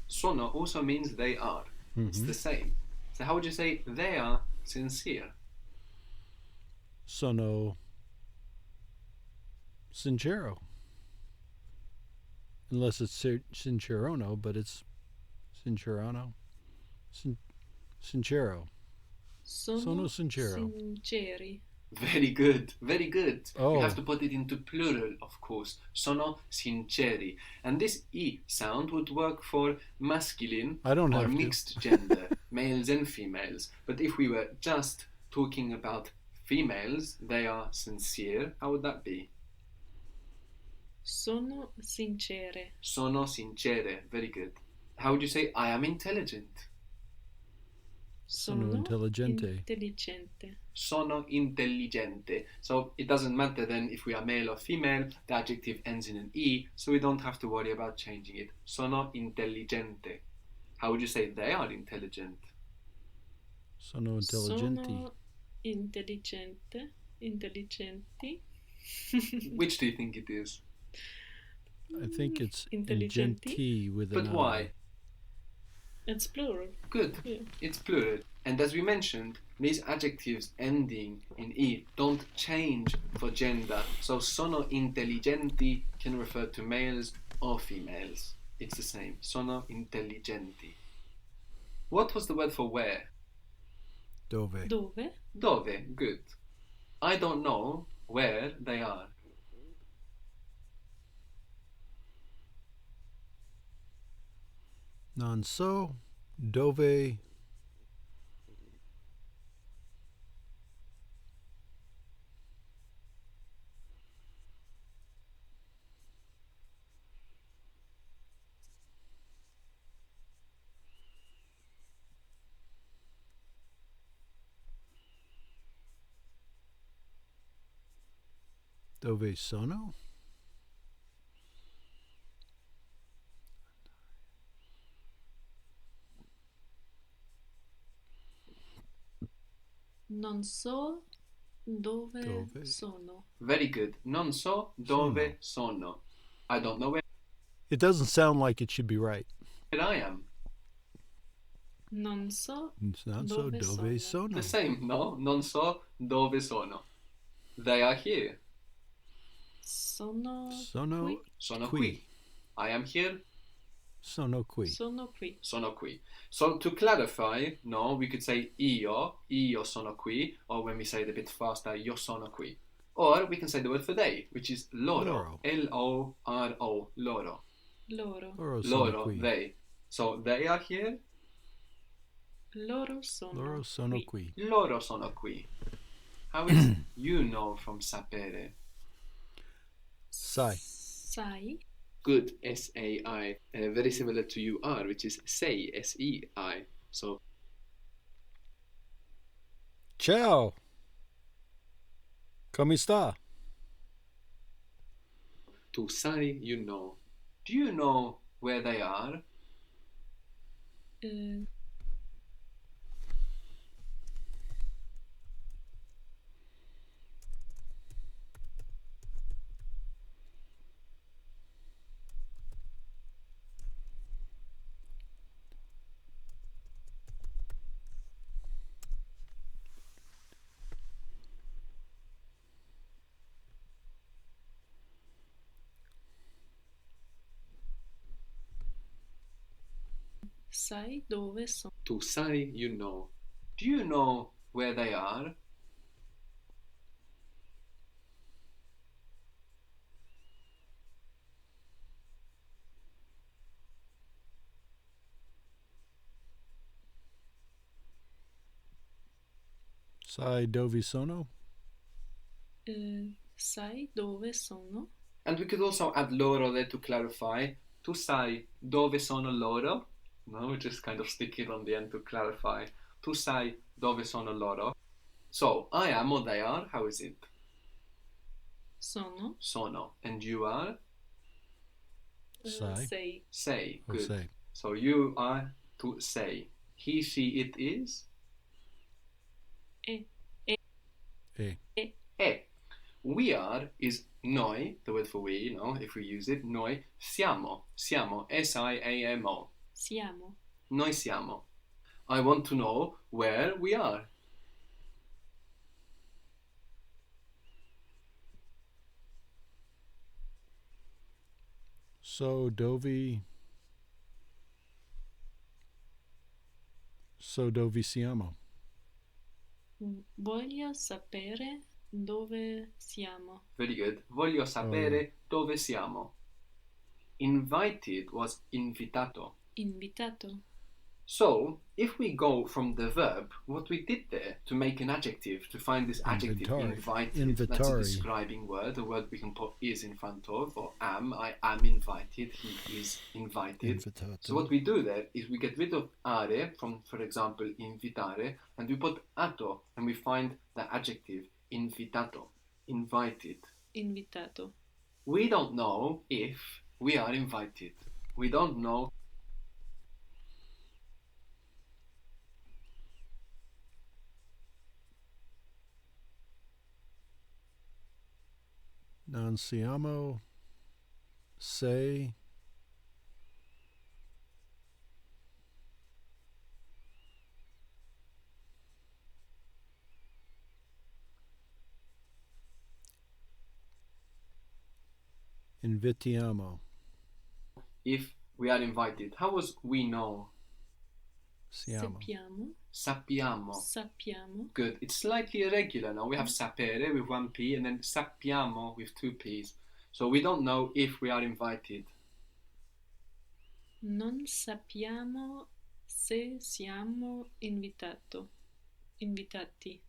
Sono also means they are. It's the same. So how would you say they are sincere? Sono sincero. Unless it's sincerono, but it's sincerano. Sincero. Sono sincero. Sinceri. Very good, very good. Oh. You have to put it into plural, of course. Sono sinceri. And this E sound would work for masculine or mixed gender, males and females. But if we were just talking about females, they are sincere, how would that be? Sono sincere. Sono sincere. Very good. How would you say I am intelligent? Sono intelligente. Sono intelligente. So it doesn't matter then if we are male or female, the adjective ends in an E, so we don't have to worry about changing it. Sono intelligente. How would you say they are intelligent? Sono intelligenti. Sono intelligente. Intelligenti. Which do you think it is? I think it's Intelligenti. ingenti with an But why? I. It's plural. Good. Yeah. It's plural. And as we mentioned, these adjectives ending in E don't change for gender. So sono intelligenti can refer to males or females. It's the same. Sono intelligenti. What was the word for where? Dove. Dove? Dove. Good. I don't know where they are. Non so, dove, dove sono? Non so dove Dove. sono. Very good. Non so dove sono. I don't know where It doesn't sound like it should be right. I am. Non so Non so dove sono. The same, no? Non so dove sono. They are here. Sono Sono Sono qui. qui. I am here. Sono qui. Sono qui. Sono qui. So to clarify, no, we could say io sono qui, or when we say it a bit faster, io sono qui. Or we can say the word for they, which is loro. L-O-R-O, loro. Loro. Loro sono Loro, qui. they. So they are here. Loro sono Loro sono qui. Loro sono qui. How is you know from sapere? Sai. Sai. Good, S-A-I. Very similar to you are, which is sei, S-E-I. So, Ciao. Come sta? tu sai, you know. Do you know where they are? Sai dove sono. Tu sai, you know. Do you know where they are? Sai dove sono? Sai dove sono. And we could also add loro there to clarify. Tu sai dove sono loro? No, we just kind of stick it on the end to clarify. Tu sai dove sono loro? So, I am or they are, how is it? Sono. Sono. And you are? Sai. Sei. Say. Or Good. say. So you are to say. He, she, it is? E. E. We are is noi, the word for we, if we use it. Noi siamo. Siamo. S-I-A-M-O. Siamo. Noi siamo. I want to know where we are. So dove siamo? Voglio sapere dove siamo. Very good. Voglio sapere dove siamo. Invited was invitato. Invitato. So, if we go from the verb, what we did there to make an adjective, to find this adjective, invited, that's a describing word, a word we can put is in front of, or am, I am invited, he is invited. Invitato. So what we do there is we get rid of are from, for example, invitare, and we put ato, and we find the adjective, invitato, invited. Invitato. We don't know if we are invited. We don't know. Non siamo. Say. Invitiamo. If we are invited. How was we know? Siamo. Sappiamo. Sappiamo. Sappiamo. Good. It's slightly irregular now. We have sapere with one P and then sappiamo with two Ps. So we don't know if we are invited. Non sappiamo se siamo invitati.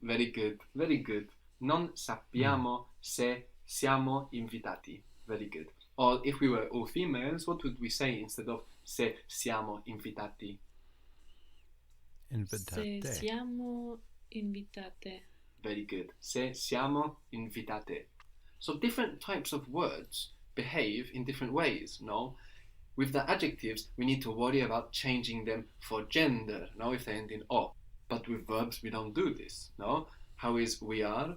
Very good, very good. Non sappiamo se siamo invitati. Very good. Or if we were all females, what would we say instead of se siamo invitati? Se siamo invitate. Very good. Se siamo invitate. So different types of words behave in different ways, no? With the adjectives, we need to worry about changing them for gender, no? If they end in o. But with verbs, we don't do this, no? How is we are?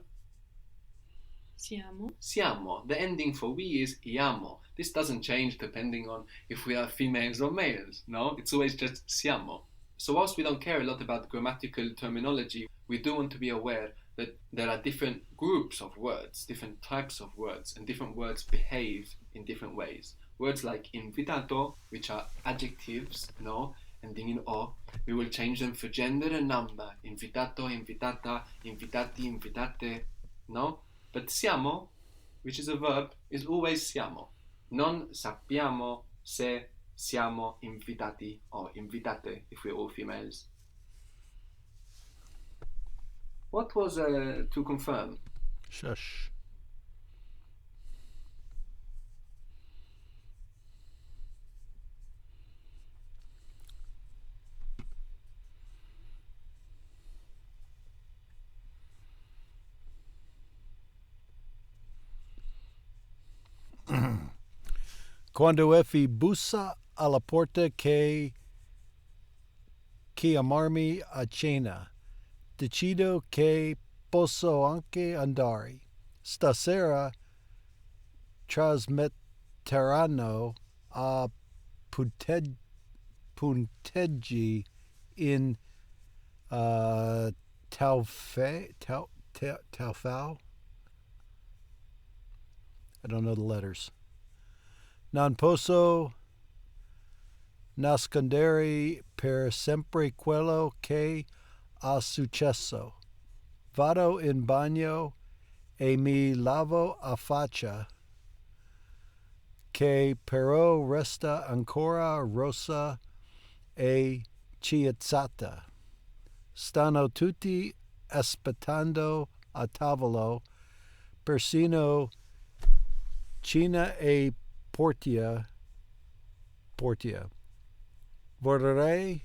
Siamo. Siamo. The ending for we is iamo. This doesn't change depending on if we are females or males, no? It's always just siamo. So whilst we don't care a lot about grammatical terminology, we do want to be aware that there are different groups of words, different types of words, and different words behave in different ways. Words like invitato, which are adjectives, no, ending in o, we will change them for gender and number. Invitato, invitata, invitati, invitate, no? But siamo, which is a verb, is always siamo. Non sappiamo se siamo invitati or invitate if we're all females. What was to confirm? Shush. Quando effi bussa alla porta che chiamarmi a cena, decido che posso anche andare. Stasera trasmetteranno a punteggi in Taufau. I don't know the letters. Non posso nascondere per sempre quello che ha successo. Vado in bagno e mi lavo a faccia, che però resta ancora rossa e ciazzata. Stanno tutti aspettando a tavolo, persino Cina e Portia. Vorrei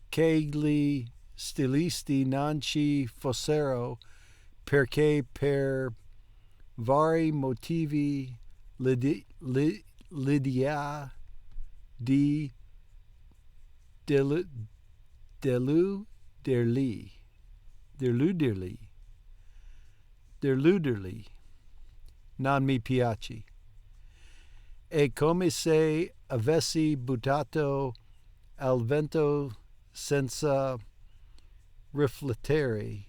che gli stilisti non ci fossero perché per vari motivi l'idea di deluderli non mi piace. È come se avessi buttato al vento senza riflettere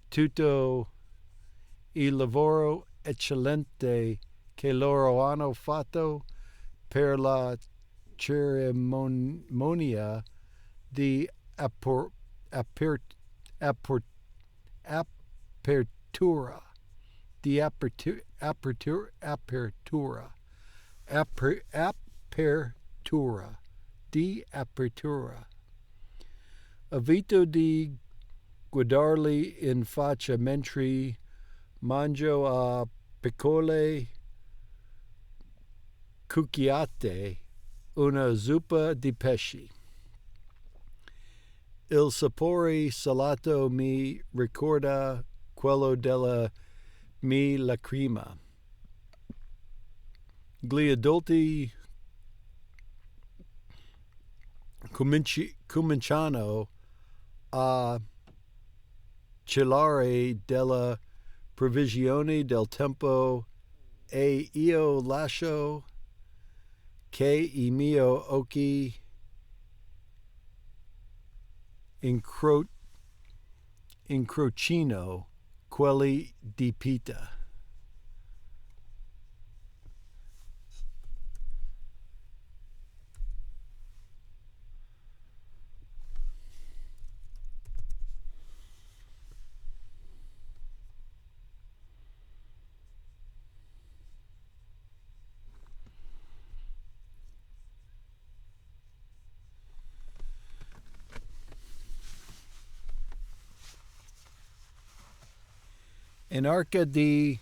tutto il lavoro eccellente che loro hanno fatto per la cerimonia di apertura. Evito di guardarli in faccia mentre mangio a piccole cucchiate una zuppa di pesce. Il sapore salato mi ricorda quello della mia lacrima. Gli adulti cominciano a celare della previsione del tempo e io lascio che i miei occhi incrocino quelli di Pita. in arca di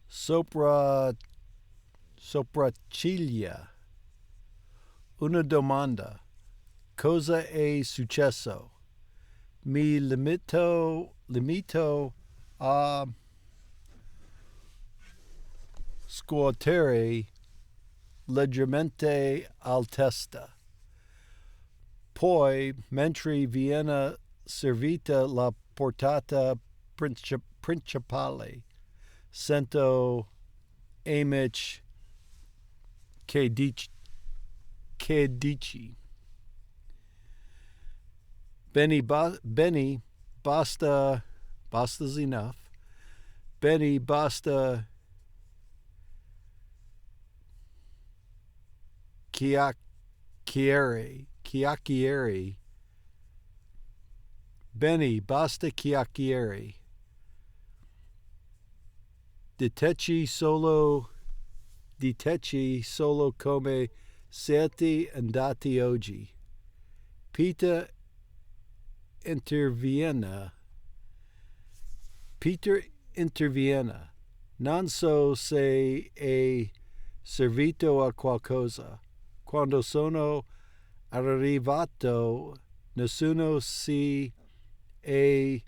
sopracciglia. Una domanda. Cosa è successo? Mi limito a scuotere leggermente al testa. Poi, mentre viene servita la portata principale, sento amici che dici. Benny, basta's enough. Benny, basta chiacchiere. Benny, basta chiacchiere. Diteci solo come siete andati oggi. Peter interviene. Non so se è servito a qualcosa. Quando sono arrivato, nessuno si è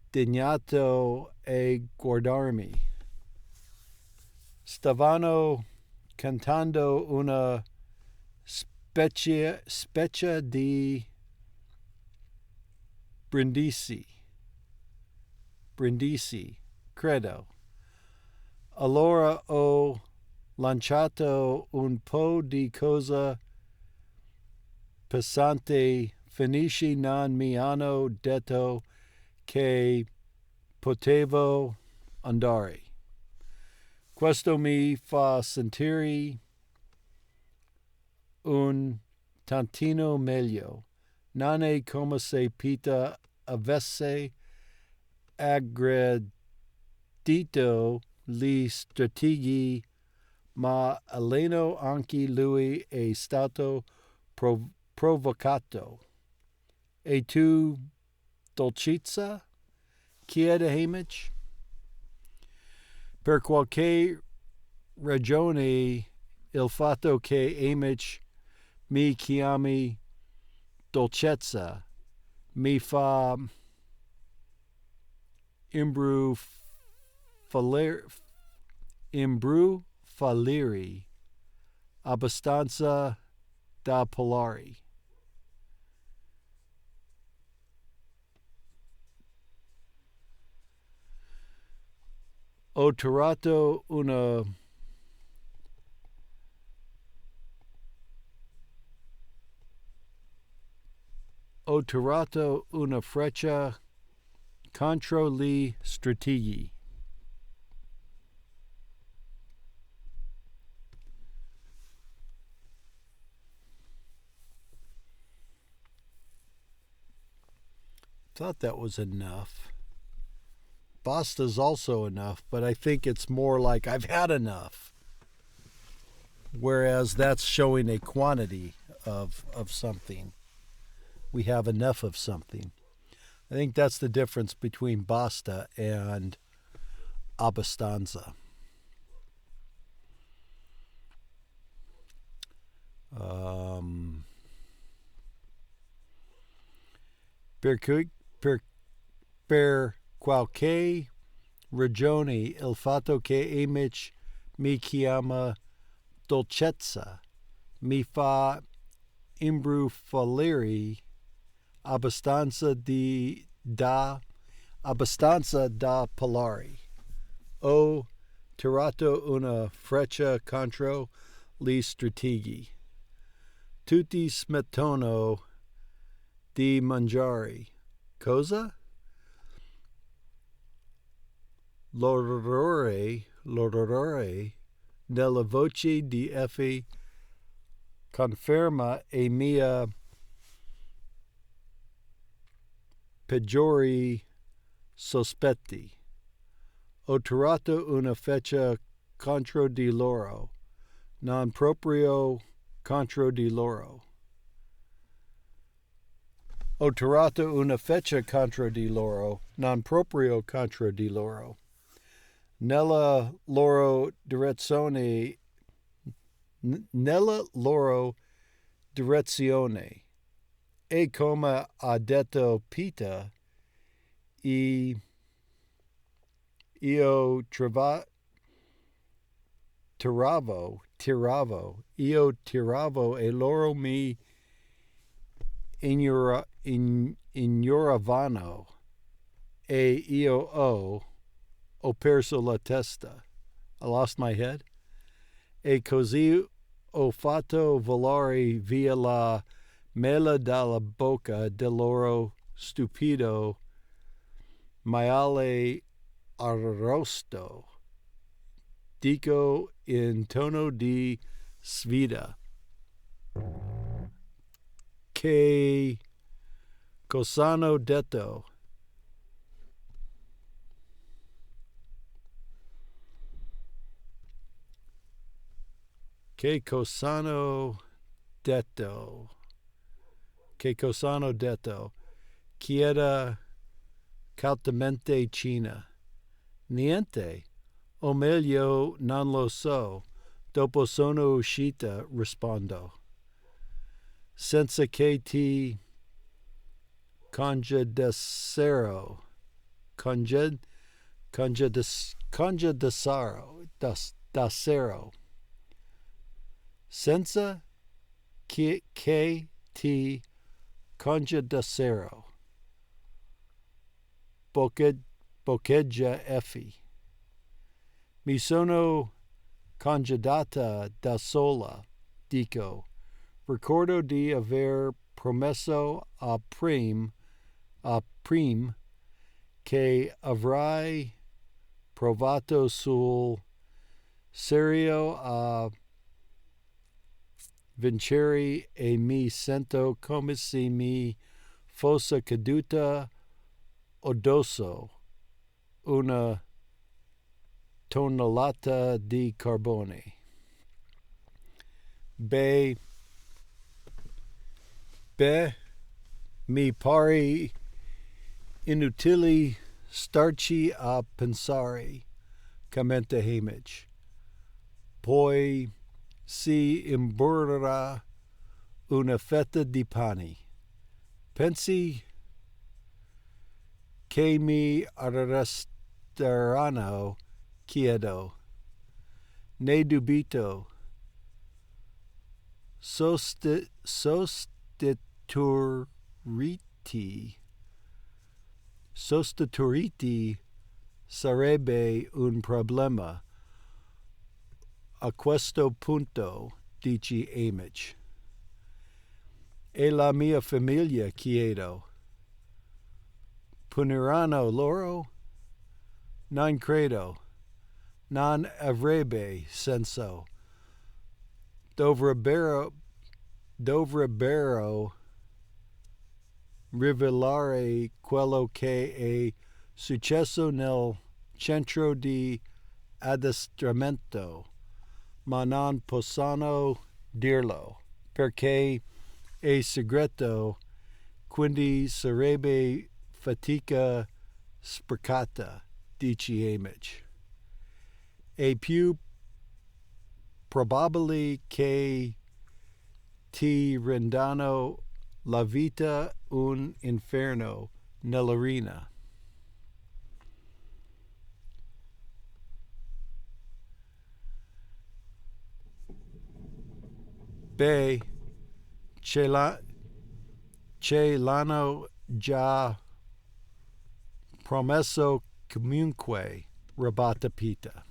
degnato a guardarmi. Stavano cantando una specie di brindisi, credo. Allora ho lanciato un po' di cosa pesante. Finisci non mi hanno detto che potevo andare. Questo mi fa sentire un tantino meglio. Non è come se Peter avesse aggredito gli strateghi, ma Eleno anche lui è stato provocato. E tu, dolcezza? Chiede Hamish. Per qualche ragione il fatto che Hamish mi chiami dolcezza mi fa imbrufalire abbastanza da parlare. Ho tirato una freccia contro gli strateghi. Thought that was enough. Basta's also enough, but I think it's more like I've had enough. Whereas that's showing a quantity of something. We have enough of something. I think that's the difference between basta and abbastanza. Per qualche ragione il fatto che Amici mi chiama dolcezza mi fa imbrufalire abbastanza da parlare. Ho tirato una freccia contro gli strateghi. Tutti smettono di mangiare. Cosa? L'orrore nella voce di Effie conferma i miei peggiori sospetti. Ho tirato una freccia contro di loro, non proprio contro di loro. Ho tirato una feccia contro di loro, non proprio contro di loro. Nella loro direzione, e come ha detto Peter, io tiravo e loro mi ignoravano e io ho perso la testa. I lost my head. E così ho fatto volare via la mela dalla bocca del loro stupido maiale arrosto. Dico in tono di sfida. Che cos'hanno detto? Che cos'hanno detto? Che cos'hanno detto? Chieda cautamente Cina. Niente. O meglio, non lo so. Dopo sono uscita, rispondo. Senza che ti congedessero. Dassero. Senza che ti congedessero. Boccheggia Effie. Mi sono congedata da sola, dico. Ricordo di aver promesso a Prim che avrei provato sul serio a vincere e mi sento come se mi fosse caduta addosso una tonnellata di carbone. Beh, mi pare inutile starci a pensare, commenta Hamish. Poi si imburrerà una fetta di pane. Pensi che mi arresteranno? Chiedo. Ne dubito. Sostituirti sarebbe un problema. A questo punto, dice Hamish. E la mia famiglia, chiedo. Puniranno loro? Non credo. Non avrebbe senso. Dovrebbero rivelare quello che è successo nel centro di addestramento, ma non possono dirlo, perché è segreto, quindi sarebbe fatica sprecata, dice Hamish. È più probabile che ti rendano la vita un inferno nell'arena. Beh, ce l'hanno già promesso comunque, ribatta Peter.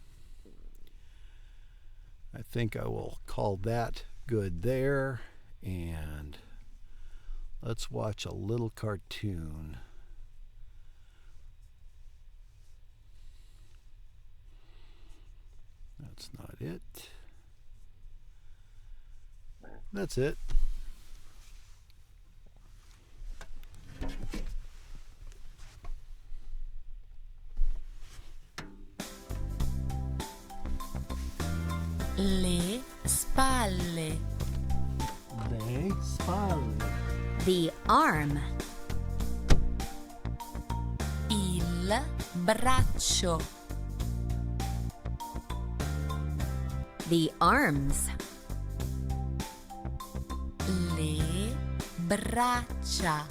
I think I will call that good there, and let's watch a little cartoon. That's not it. That's it. Le spalle. Le spalle. The arm. braccio. The arms. Le braccia.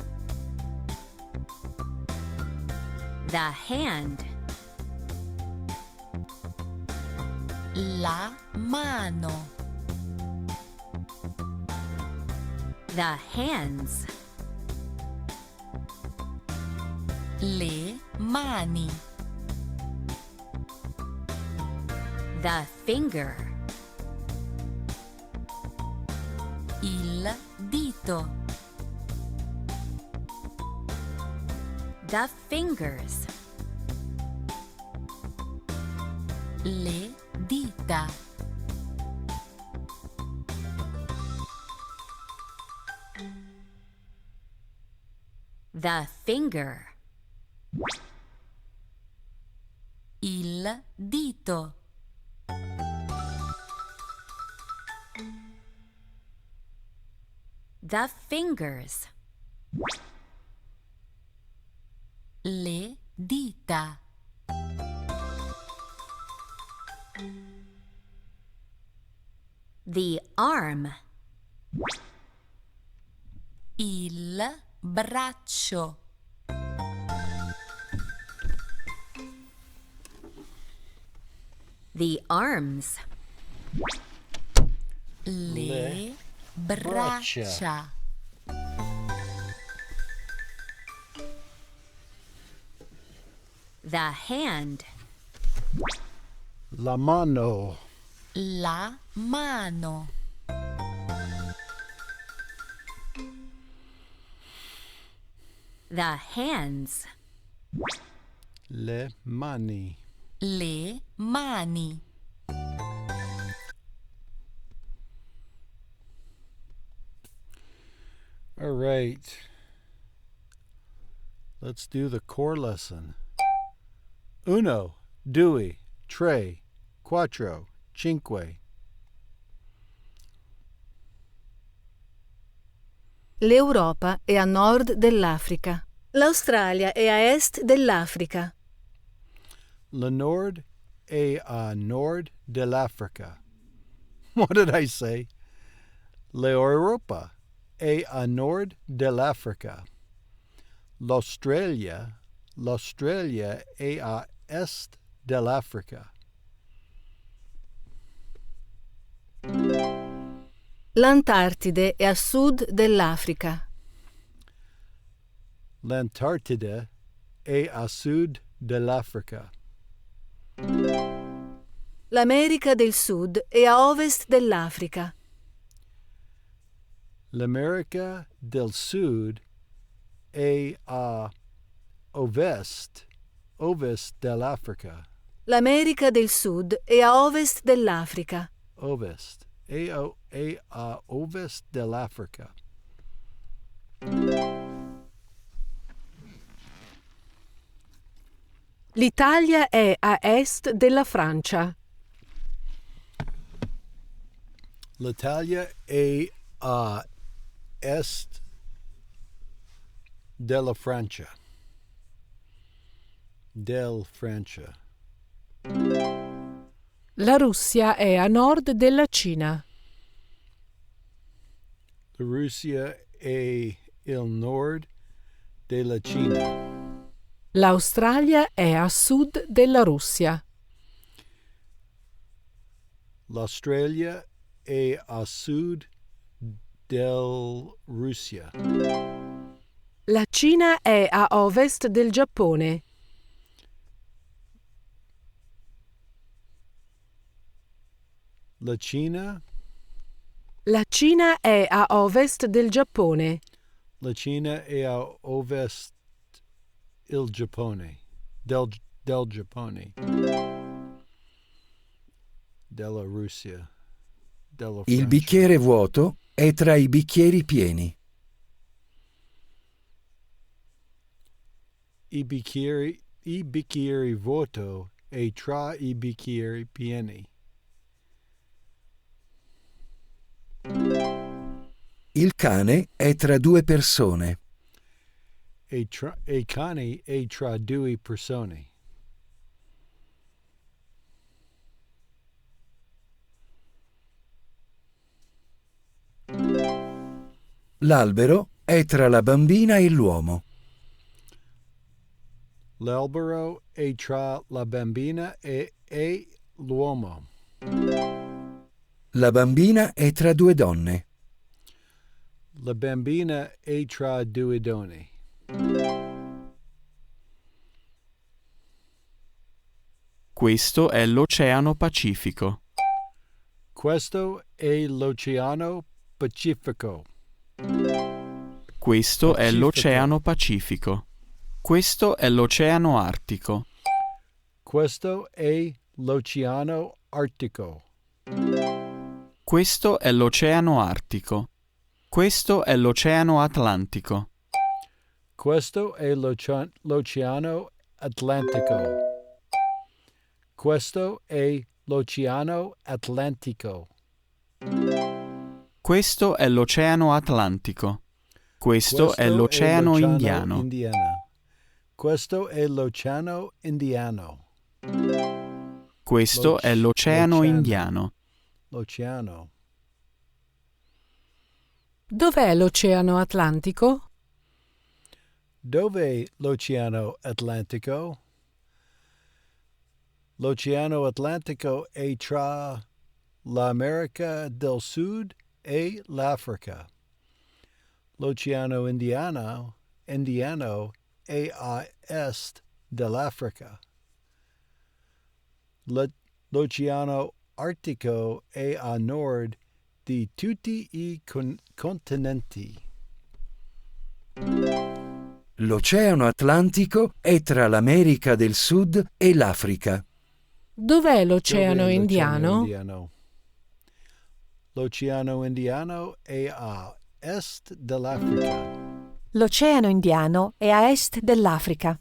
The hand. La mano. The hands. Le mani. The finger. Il dito. The fingers. Le dita. The finger. Il dito. The fingers. Le dita. The arm. Il braccio. The arms. Le braccia. The hand. La mano. La mano. The hands. Le mani. Le mani. All right. Let's do the core lesson. Uno, due, tre, quattro, cinque. L'Europa è a nord dell'Africa. L'Australia è a est dell'Africa. Le nord è a nord dell'Africa. What did I say? L'Europa è a nord dell'Africa. L'Australia è a est dell'Africa. L'Antartide è a sud dell'Africa. L'Antartide è a sud dell'Africa. L'America del Sud è a ovest dell'Africa. L'America del Sud è a ovest dell'Africa. L'America del Sud è a ovest dell'Africa. Ovest. È a ovest dell'Africa. L'Italia è a est della Francia. L'Italia è a est della Francia. Del Francia. La Russia è a nord della Cina. La Russia è il nord della Cina. L'Australia è a sud della Russia. L'Australia è a sud del Russia. La Cina è a ovest del Giappone. La Cina è a ovest del Giappone. La Cina è a ovest il Giappone. Del Giappone. Della Russia. Della Francia. Il bicchiere vuoto è tra i bicchieri pieni. I bicchieri vuoto è tra i bicchieri pieni. Il cane è tra due persone. Il cane è tra due persone. L'albero è tra la bambina e l'uomo. L'albero è tra la bambina e l'uomo. La bambina è tra due donne. La bambina è tra due donne. Questo è l'Oceano Pacifico. Questo è l'Oceano Pacifico. Questo è l'Oceano Pacifico. Questo è l'Oceano Artico. Questo è l'Oceano Artico. Questo è l'Oceano Artico. Questo è l'Oceano Atlantico. Questo è l'Oceano Atlantico. Questo è l'Oceano Atlantico. Questo è l'Oceano Atlantico. Questo è l'Oceano Indiano. Questo è l'Oceano Indiano. Questo è l'Oceano Indiano. L'Oceano. Dov'è l'Oceano Atlantico? Dov'è l'Oceano Atlantico? L'Oceano Atlantico è tra l'America del Sud e l'Africa. L'Oceano Indiano è a est dell'Africa. L'Oceano Artico è a nord di tutti i continenti. L'Oceano Atlantico è tra l'America del Sud e l'Africa. Dov'è l'Oceano Indiano? L'Oceano Indiano è a est dell'Africa. L'Oceano Indiano è a est dell'Africa.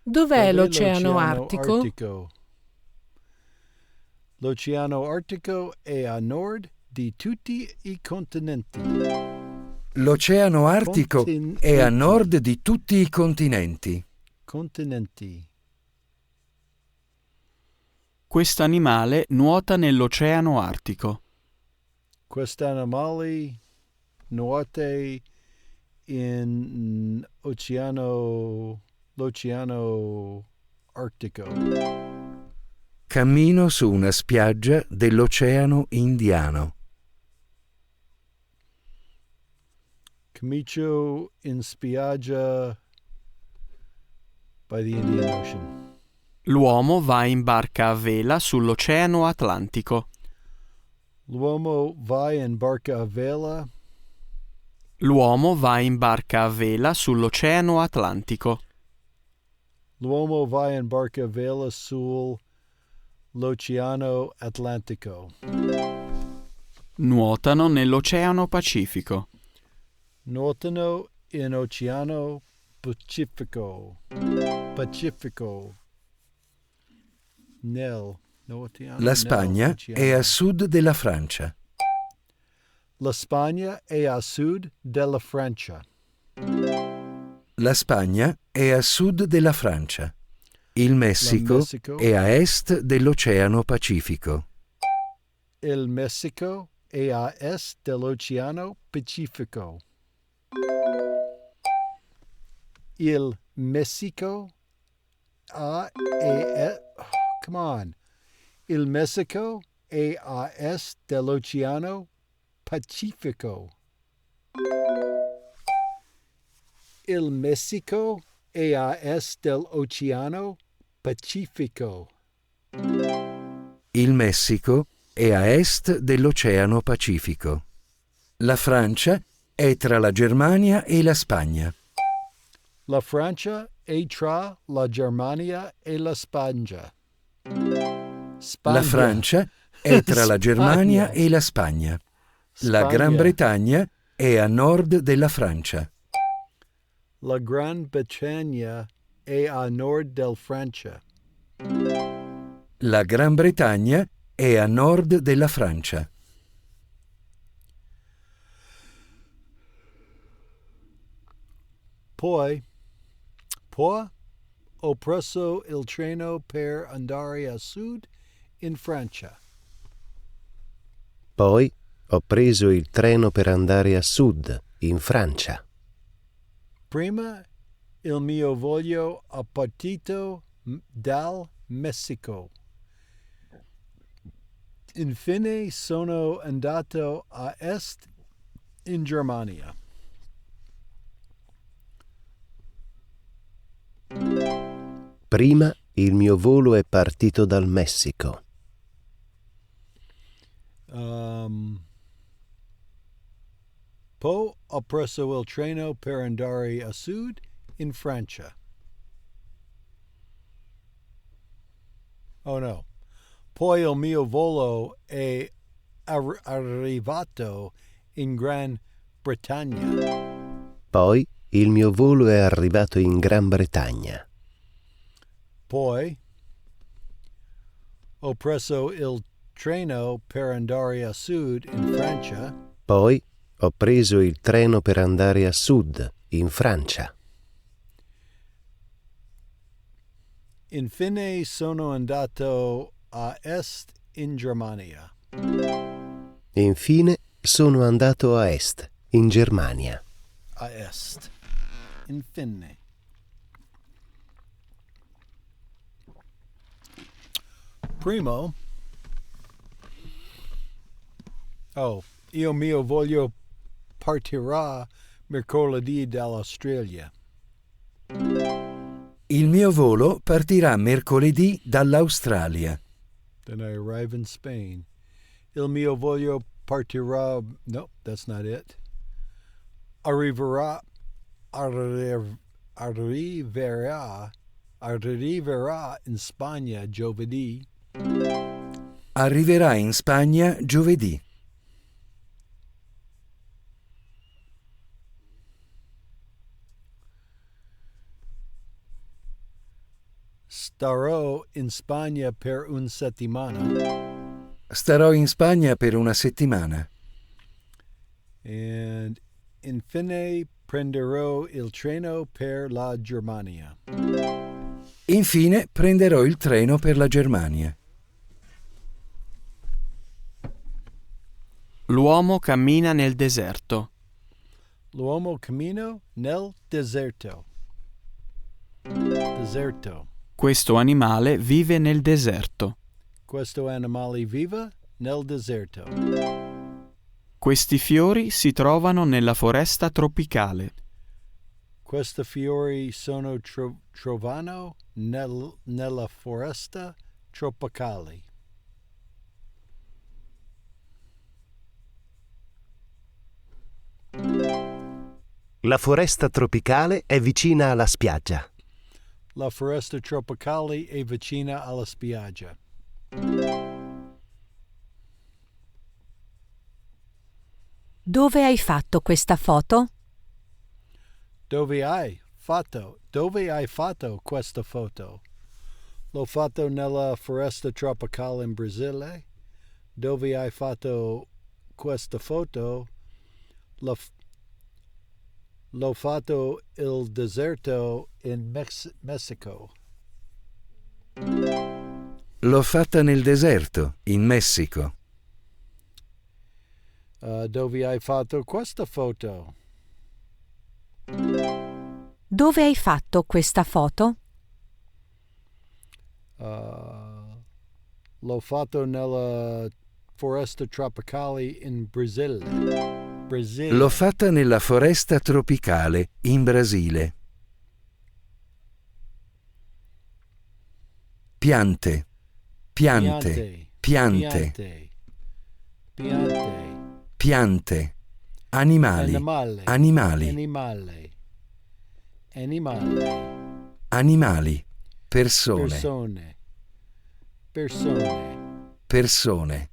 Dov'è l'Oceano Artico? L'Oceano Artico è a nord di tutti i continenti. L'Oceano Artico è a nord di tutti i continenti. Continenti. Quest'animale nuota nell'Oceano Artico. Quest'animale nuota in l'Oceano Artico. Cammino su una spiaggia dell'Oceano Indiano. Cammino in spiaggia by the Indian Ocean. L'uomo va in barca a vela sull'Oceano Atlantico. L'uomo va in barca a vela. L'uomo va in barca a vela sull'Oceano Atlantico. L'uomo va in barca a vela sull'Oceano Atlantico. Nuotano nell'Oceano Pacifico. Nuotano in Oceano Pacifico. Pacifico. La Spagna è a sud della Francia. La Spagna è a sud della Francia. La Spagna è a sud della Francia. Il Messico è a est dell'Oceano Pacifico. Il Messico è a est dell'Oceano Pacifico. Il Messico come on. Il Messico è a est dell'Oceano Pacifico. Il Messico è a est dell'Oceano Pacifico. Il Messico è a est dell'Oceano Pacifico. La Francia è tra la Germania e la Spagna. La Francia è tra la Germania e la Spagna. La Francia è tra la Germania e la Spagna. La Gran Bretagna è a nord della Francia. La Gran Bretagna è a nord del Francia. La Gran Bretagna è a nord della Francia. Poi ho preso il treno per andare a sud in Francia. Poi ho preso il treno per andare a sud in Francia. Prima il mio voglio è partito dal Messico. Infine sono andato a est in Germania. Prima il mio volo è partito dal Messico. Poi ho preso il treno per andare a sud in Francia. Oh no. Poi il mio volo è arrivato in Gran Bretagna. Poi il mio volo è arrivato in Gran Bretagna. Poi ho preso il treno per andare a sud in Francia. Poi ho preso il treno per andare a sud in Francia. Infine sono andato a est in Germania. Infine sono andato a est in Germania. A est. Infine. Primo. Oh, io mio voglio partirà mercoledì dall'Australia. Il mio volo partirà mercoledì dall'Australia. Then I arrive in Spain. Il mio voglio partirà... No, that's not it. Arriverà in Spagna giovedì. Arriverà in Spagna giovedì. Starò in Spagna per una settimana. Starò in Spagna per una settimana. And infine prenderò il treno per la Germania. Infine prenderò il treno per la Germania. L'uomo cammina nel deserto. L'uomo cammina nel deserto. Deserto. Questo animale vive nel deserto. Questo animale vive nel deserto. Questi fiori si trovano nella foresta tropicale. Questi fiori sono trovano nella foresta tropicale. La foresta tropicale è vicina alla spiaggia. La foresta tropicale è vicina alla spiaggia. Dove hai fatto questa foto? Dove hai fatto questa foto? L'ho fatto nella foresta tropicale in Brasile. Dove hai fatto questa foto? L'ho fatto il deserto in Messico. L'ho fatta nel deserto, in Messico. Dove hai fatto questa foto? Dove hai fatto questa foto? L'ho fatto nella foresta tropicale in Brasile. L'ho fatta nella foresta tropicale, in Brasile. Piante, piante, piante, piante, animali, animali, animali, persone, persone.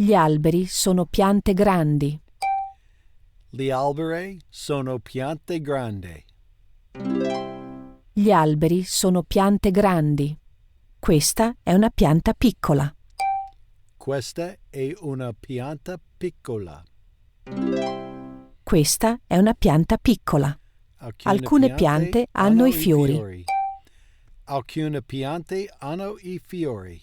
Gli alberi sono piante grandi. Gli alberi sono piante grandi. Gli alberi sono piante grandi. Questa è una pianta piccola. Questa è una pianta piccola. Questa è una pianta piccola. Alcune piante hanno i fiori. Alcune piante hanno i fiori.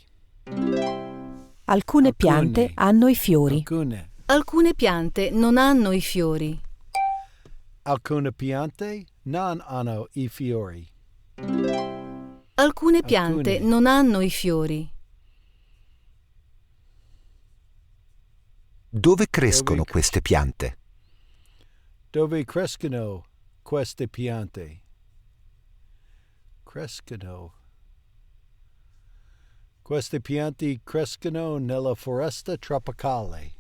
Alcune piante hanno i fiori. Alcune. Alcune piante non hanno i fiori. Alcune piante non hanno i fiori. Alcune piante non hanno i fiori. Dove crescono queste piante? Dove crescono queste piante? Crescono. Queste piante crescono nella foresta tropicale.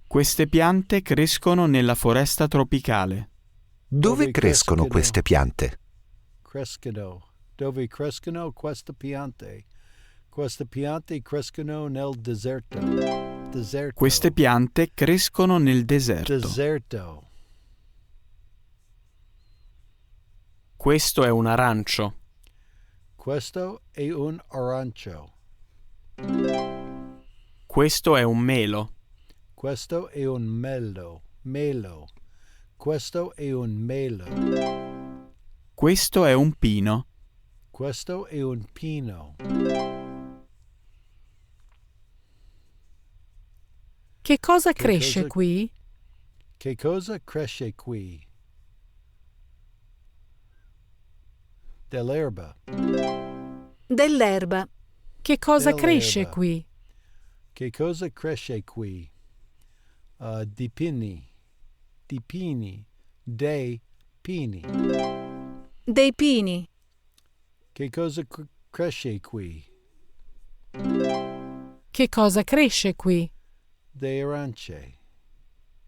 Queste piante crescono nella foresta tropicale. Dove crescono queste piante? Crescono. Dove crescono queste piante? Queste piante crescono nel deserto. Queste piante crescono nel deserto. Deserto. Questo è un arancio. Questo è un arancio. Questo è un melo. Questo è un melo. Melo. Questo è un melo. Questo è un pino. Questo è un pino. Che cosa cresce qui? Che cosa cresce qui? Dell'erba. Dell'erba. Che cosa cresce qui? Che cosa cresce qui? Di pini. Di pini. Dei pini. Dei pini. Che cosa cresce qui? Che cosa cresce qui? Dei arance.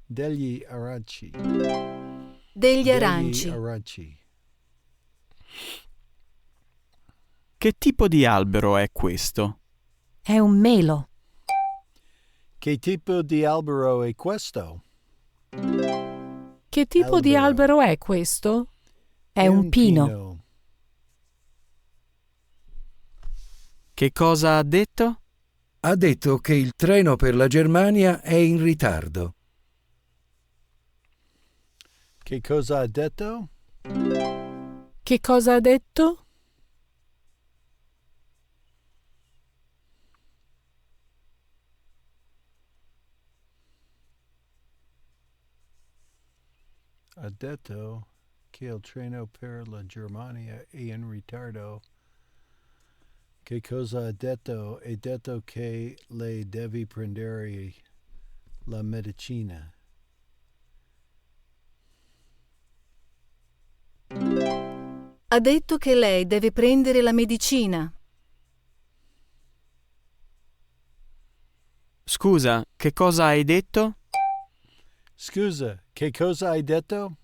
Degli aranci. Degli aranci. Aranci. Che tipo di albero è questo? È un melo. Che tipo di albero è questo? Che tipo di albero è questo? È un pino. Che cosa ha detto? Ha detto che il treno per la Germania è in ritardo. Che cosa ha detto? Che cosa ha detto? Ha detto che il treno per la Germania è in ritardo. Che cosa ha detto? Ha detto che lei deve prendere la medicina. Ha detto che lei deve prendere la medicina. Scusa, che cosa hai detto? Scusa, che cosa hai detto?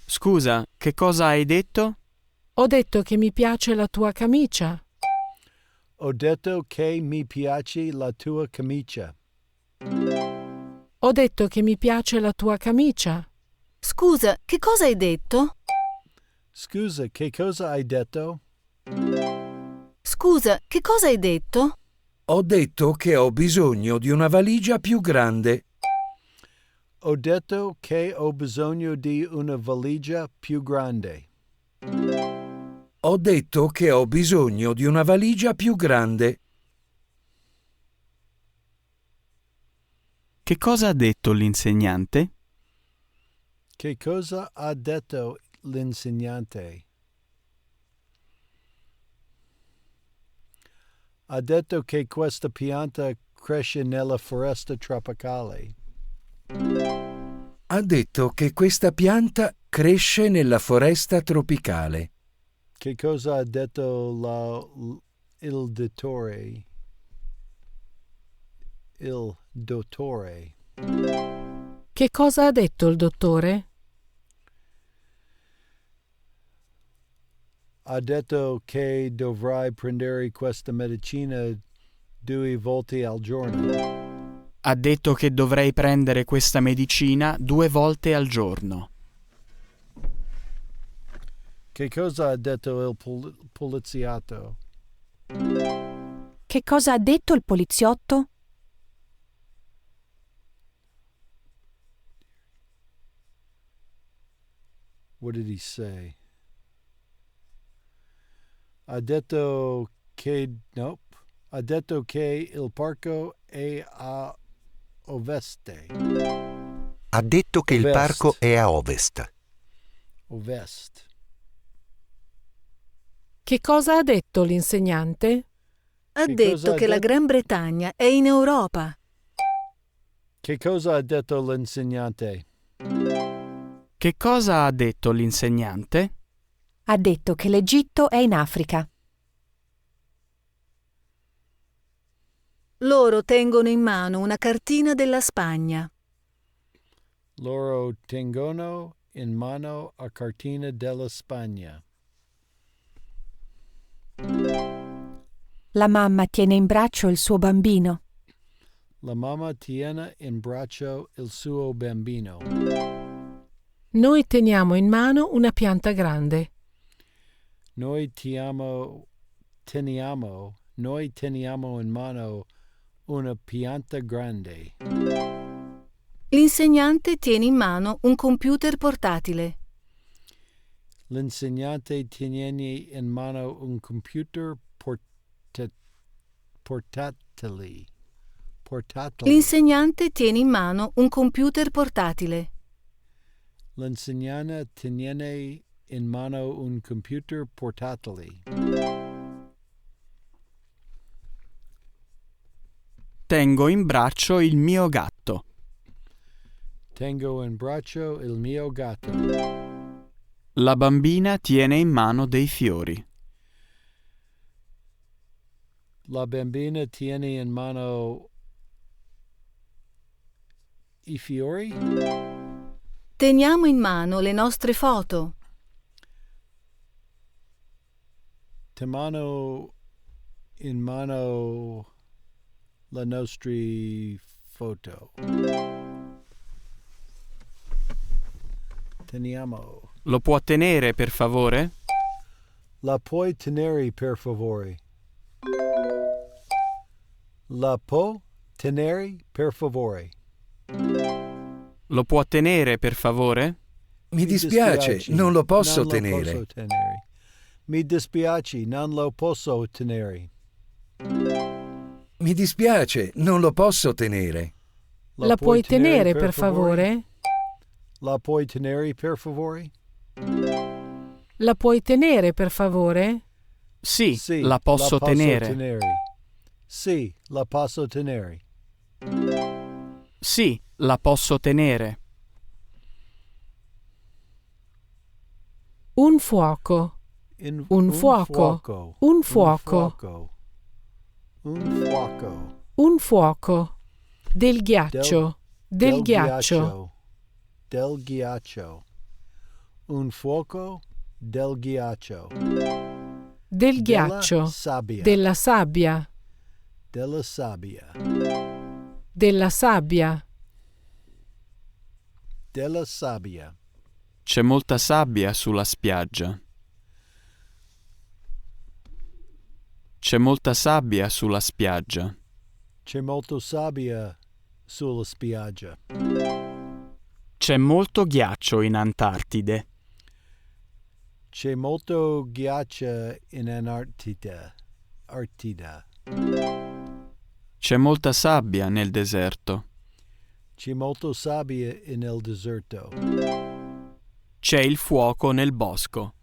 Scusa, che cosa hai detto? Ho detto che mi piace la tua camicia. Ho detto che mi piace la tua camicia. Ho detto che mi piace la tua camicia. Scusa, che cosa hai detto? Scusa, che cosa hai detto? Scusa, che cosa hai detto? Ho detto che ho bisogno di una valigia più grande. Ho detto che ho bisogno di una valigia più grande. Ho detto che ho bisogno di una valigia più grande. Che cosa ha detto l'insegnante? Che cosa ha detto l'insegnante? Ha detto che questa pianta cresce nella foresta tropicale. Ha detto che questa pianta cresce nella foresta tropicale. Che cosa ha detto il dottore? Il dottore. Che cosa ha detto il dottore? Ha detto che dovrai prendere questa medicina 2 volte al giorno. Ha detto che dovrei prendere questa medicina 2 volte al giorno. Che cosa ha detto il poliziotto? Che cosa ha detto il poliziotto? What did he say? Ha detto nope. Ha detto che il parco è a ovest. Ha detto che il parco è a ovest. Ovest. Che cosa ha detto l'insegnante? Ha detto che la Gran Bretagna è in Europa. Che cosa ha detto l'insegnante? Che cosa ha detto l'insegnante? Ha detto che l'Egitto è in Africa. Loro tengono in mano una cartina della Spagna. Loro tengono in mano a cartina della Spagna. La mamma tiene in braccio il suo bambino. La mamma tiene in braccio il suo bambino. Noi teniamo in mano una pianta grande. Noi teniamo in mano una pianta grande. L'insegnante tiene in mano un computer portatile. L'insegnante tiene in mano un computer portatile. L'insegnante tiene in mano un computer portatile. L'insegnante tiene in mano un computer portatile. Tengo in braccio il mio gatto. Tengo in braccio il mio gatto. La bambina tiene in mano dei fiori. La bambina tiene in mano i fiori. Teniamo in mano le nostre foto. Teniamo in mano le nostre foto. Teniamo. Lo può tenere, per favore? La puoi tenere, per favore? La può tenere, per favore? Lo può tenere, per favore? Mi dispiace, non lo posso tenere. Mi dispiace, non lo posso tenere. Mi dispiace, non lo posso tenere. La puoi tenere, per favore? La puoi tenere, per favore? La puoi tenere, per favore? Sì, la posso tenere. Sì, la posso tenere. Sì, la posso tenere. Un fuoco. Un fuoco. Un fuoco. Un fuoco. Un fuoco. Del ghiaccio. Del ghiaccio. Del ghiaccio. Un fuoco del ghiaccio. Del ghiaccio. Sabbia. Della sabbia. Della sabbia. Della sabbia. Della sabbia. C'è molta sabbia sulla spiaggia. C'è molta sabbia sulla spiaggia. C'è molto sabbia sulla spiaggia. C'è molto ghiaccio in Antartide. C'è molto ghiaccio in Antartide. C'è molta sabbia nel deserto. C'è molto sabbia nel deserto. C'è il fuoco nel bosco.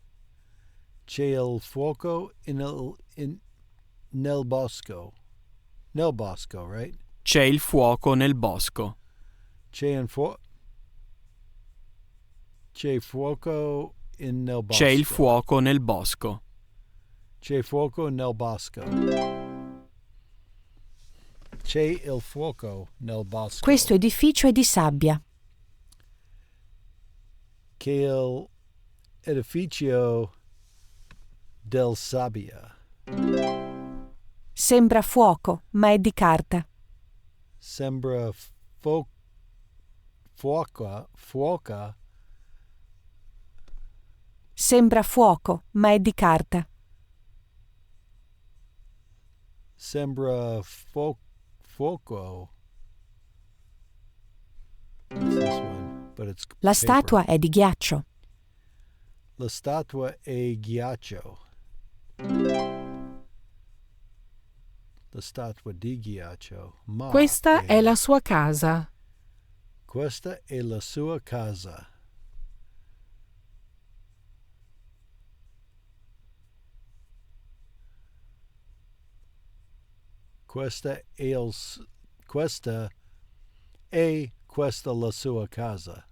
C'è il fuoco nel bosco. Nel bosco, right? C'è il fuoco nel bosco. C'è fuoco nel bosco. C'è il fuoco nel bosco. C'è fuoco nel bosco. C'è il fuoco nel bosco. Questo edificio è di sabbia. Che l'edificio del sabbia. Sembra fuoco, ma è di carta. Sembra fuoca. Sembra fuoco, ma è di carta. Sembra fuoco. It's this one, but it's La paper. statua è di ghiaccio. La statua è ghiaccio. la statua di ghiaccio. Ma Questa è la sua casa. Questa è la sua casa. Questa è la sua casa.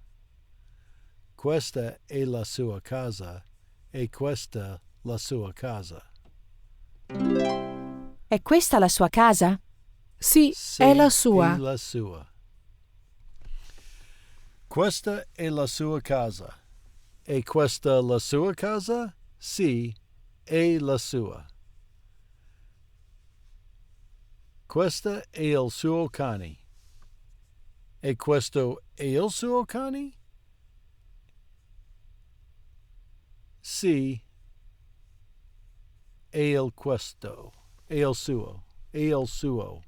Questa è la sua casa e questa la sua casa. È questa la sua casa? Sì, è la sua. È la sua. Questa è la sua casa. E questa la sua casa? Sì, è la sua. Questo è il suo cane. E questo è il suo cane? Sì, è il questo. È il suo. È il suo.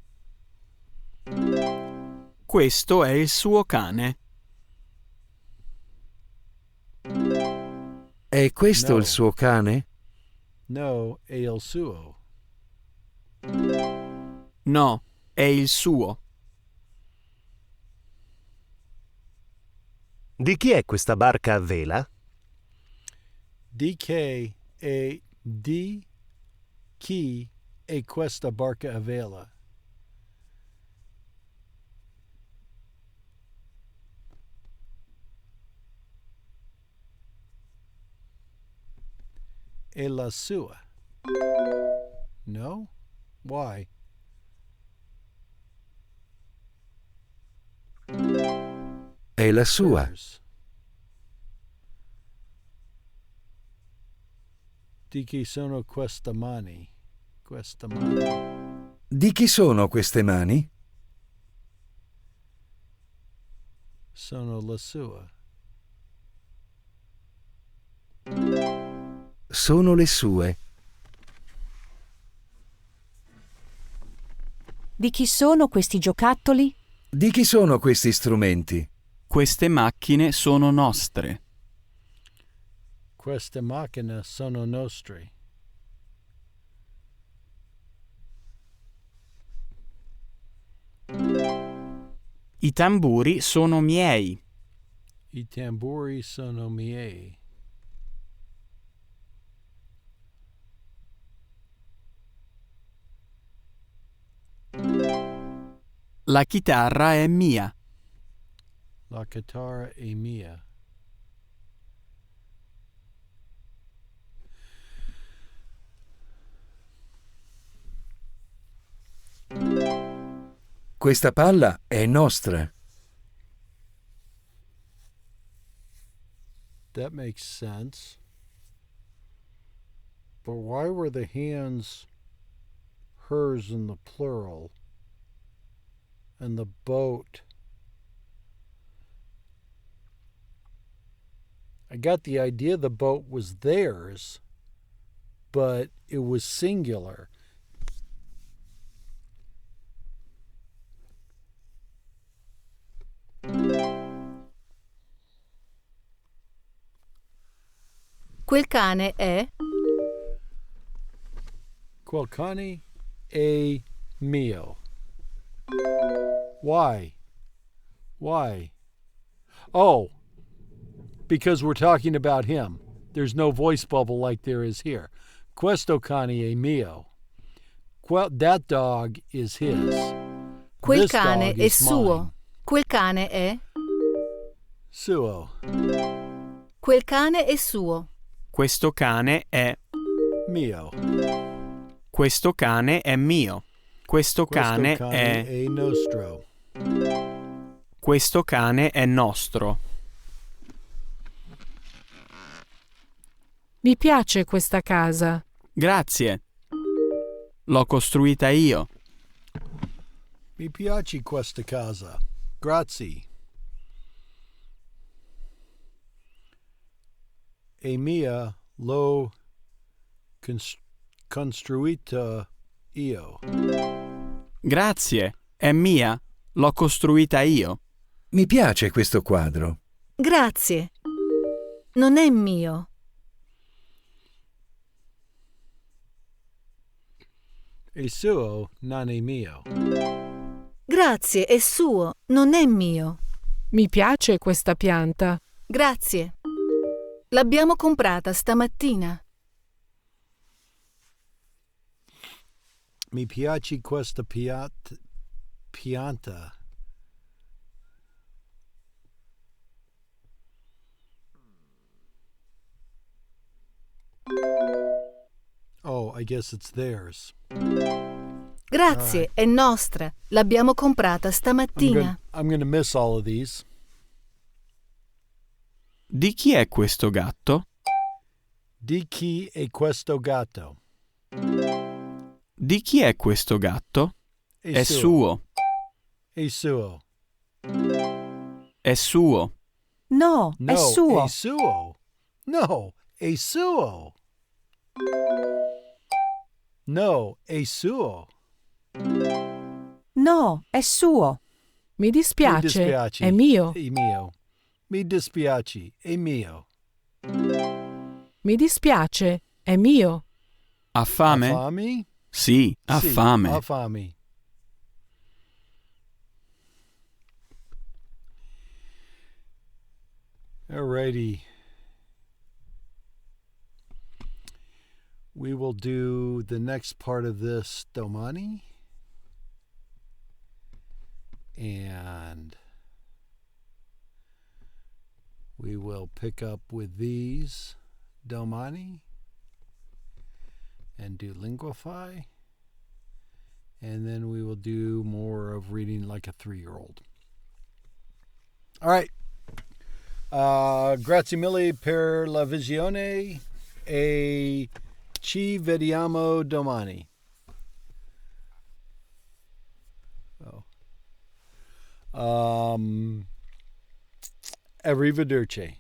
Questo è il suo cane. È questo No. il suo cane? No, è il suo. No, è il suo. Di chi è questa barca a vela? Di chi è questa barca a vela? È la sua. No? Why? È la sua. Hers. Di chi sono queste mani? Queste mani. Di chi sono queste mani? Sono la sua. Sono le sue. Di chi sono questi giocattoli? Di chi sono questi strumenti? Queste macchine sono nostre. Queste macchine sono nostre. I tamburi sono miei. I tamburi sono miei. La chitarra è mia. La chitarra è mia. Questa palla è nostra. That makes sense. But why were the hands hers in the plural and the boat? I got the idea the boat was theirs, but it was singular. Quel cane è? Quel cane è mio. Why? Why? Oh, because we're talking about him. There's no voice bubble like there is here. Questo cane è mio. That dog is his. Quel This cane dog è is suo. mine. Quel cane è? Suo. Quel cane è suo. Questo cane è Mio. Questo cane è mio. Questo cane è nostro. Questo cane è nostro. Mi piace questa casa. Grazie. L'ho costruita io. Mi piace questa casa. Grazie. E mia l'ho costruita io. Grazie. È mia. L'ho costruita io. Mi piace questo quadro. Grazie. Non è mio. È suo, non è mio. Grazie, è suo, non è mio. Mi piace questa pianta. Grazie. L'abbiamo comprata stamattina. Mi piace questa pianta. Oh, I guess it's theirs. Grazie, è nostra. L'abbiamo comprata stamattina. I'm gonna miss all of these. Di chi è questo gatto? Di chi è questo gatto? Di chi è questo gatto? È suo. È suo. È suo. No, è suo. È suo. No, è suo. No, è suo. No, è suo. Mi dispiace, è mio. È mio. Mi dispiace, è mio. Mi dispiace, è mio. Ha fame? Ha fame? Sì, ha fame. Ha fame. Alrighty. We will do the next part of this domani. And we will pick up with these domani and do Linguify. And then we will do more of reading like a 3-year-old. All right. Grazie mille per la visione e ci vediamo domani. Arrivederci.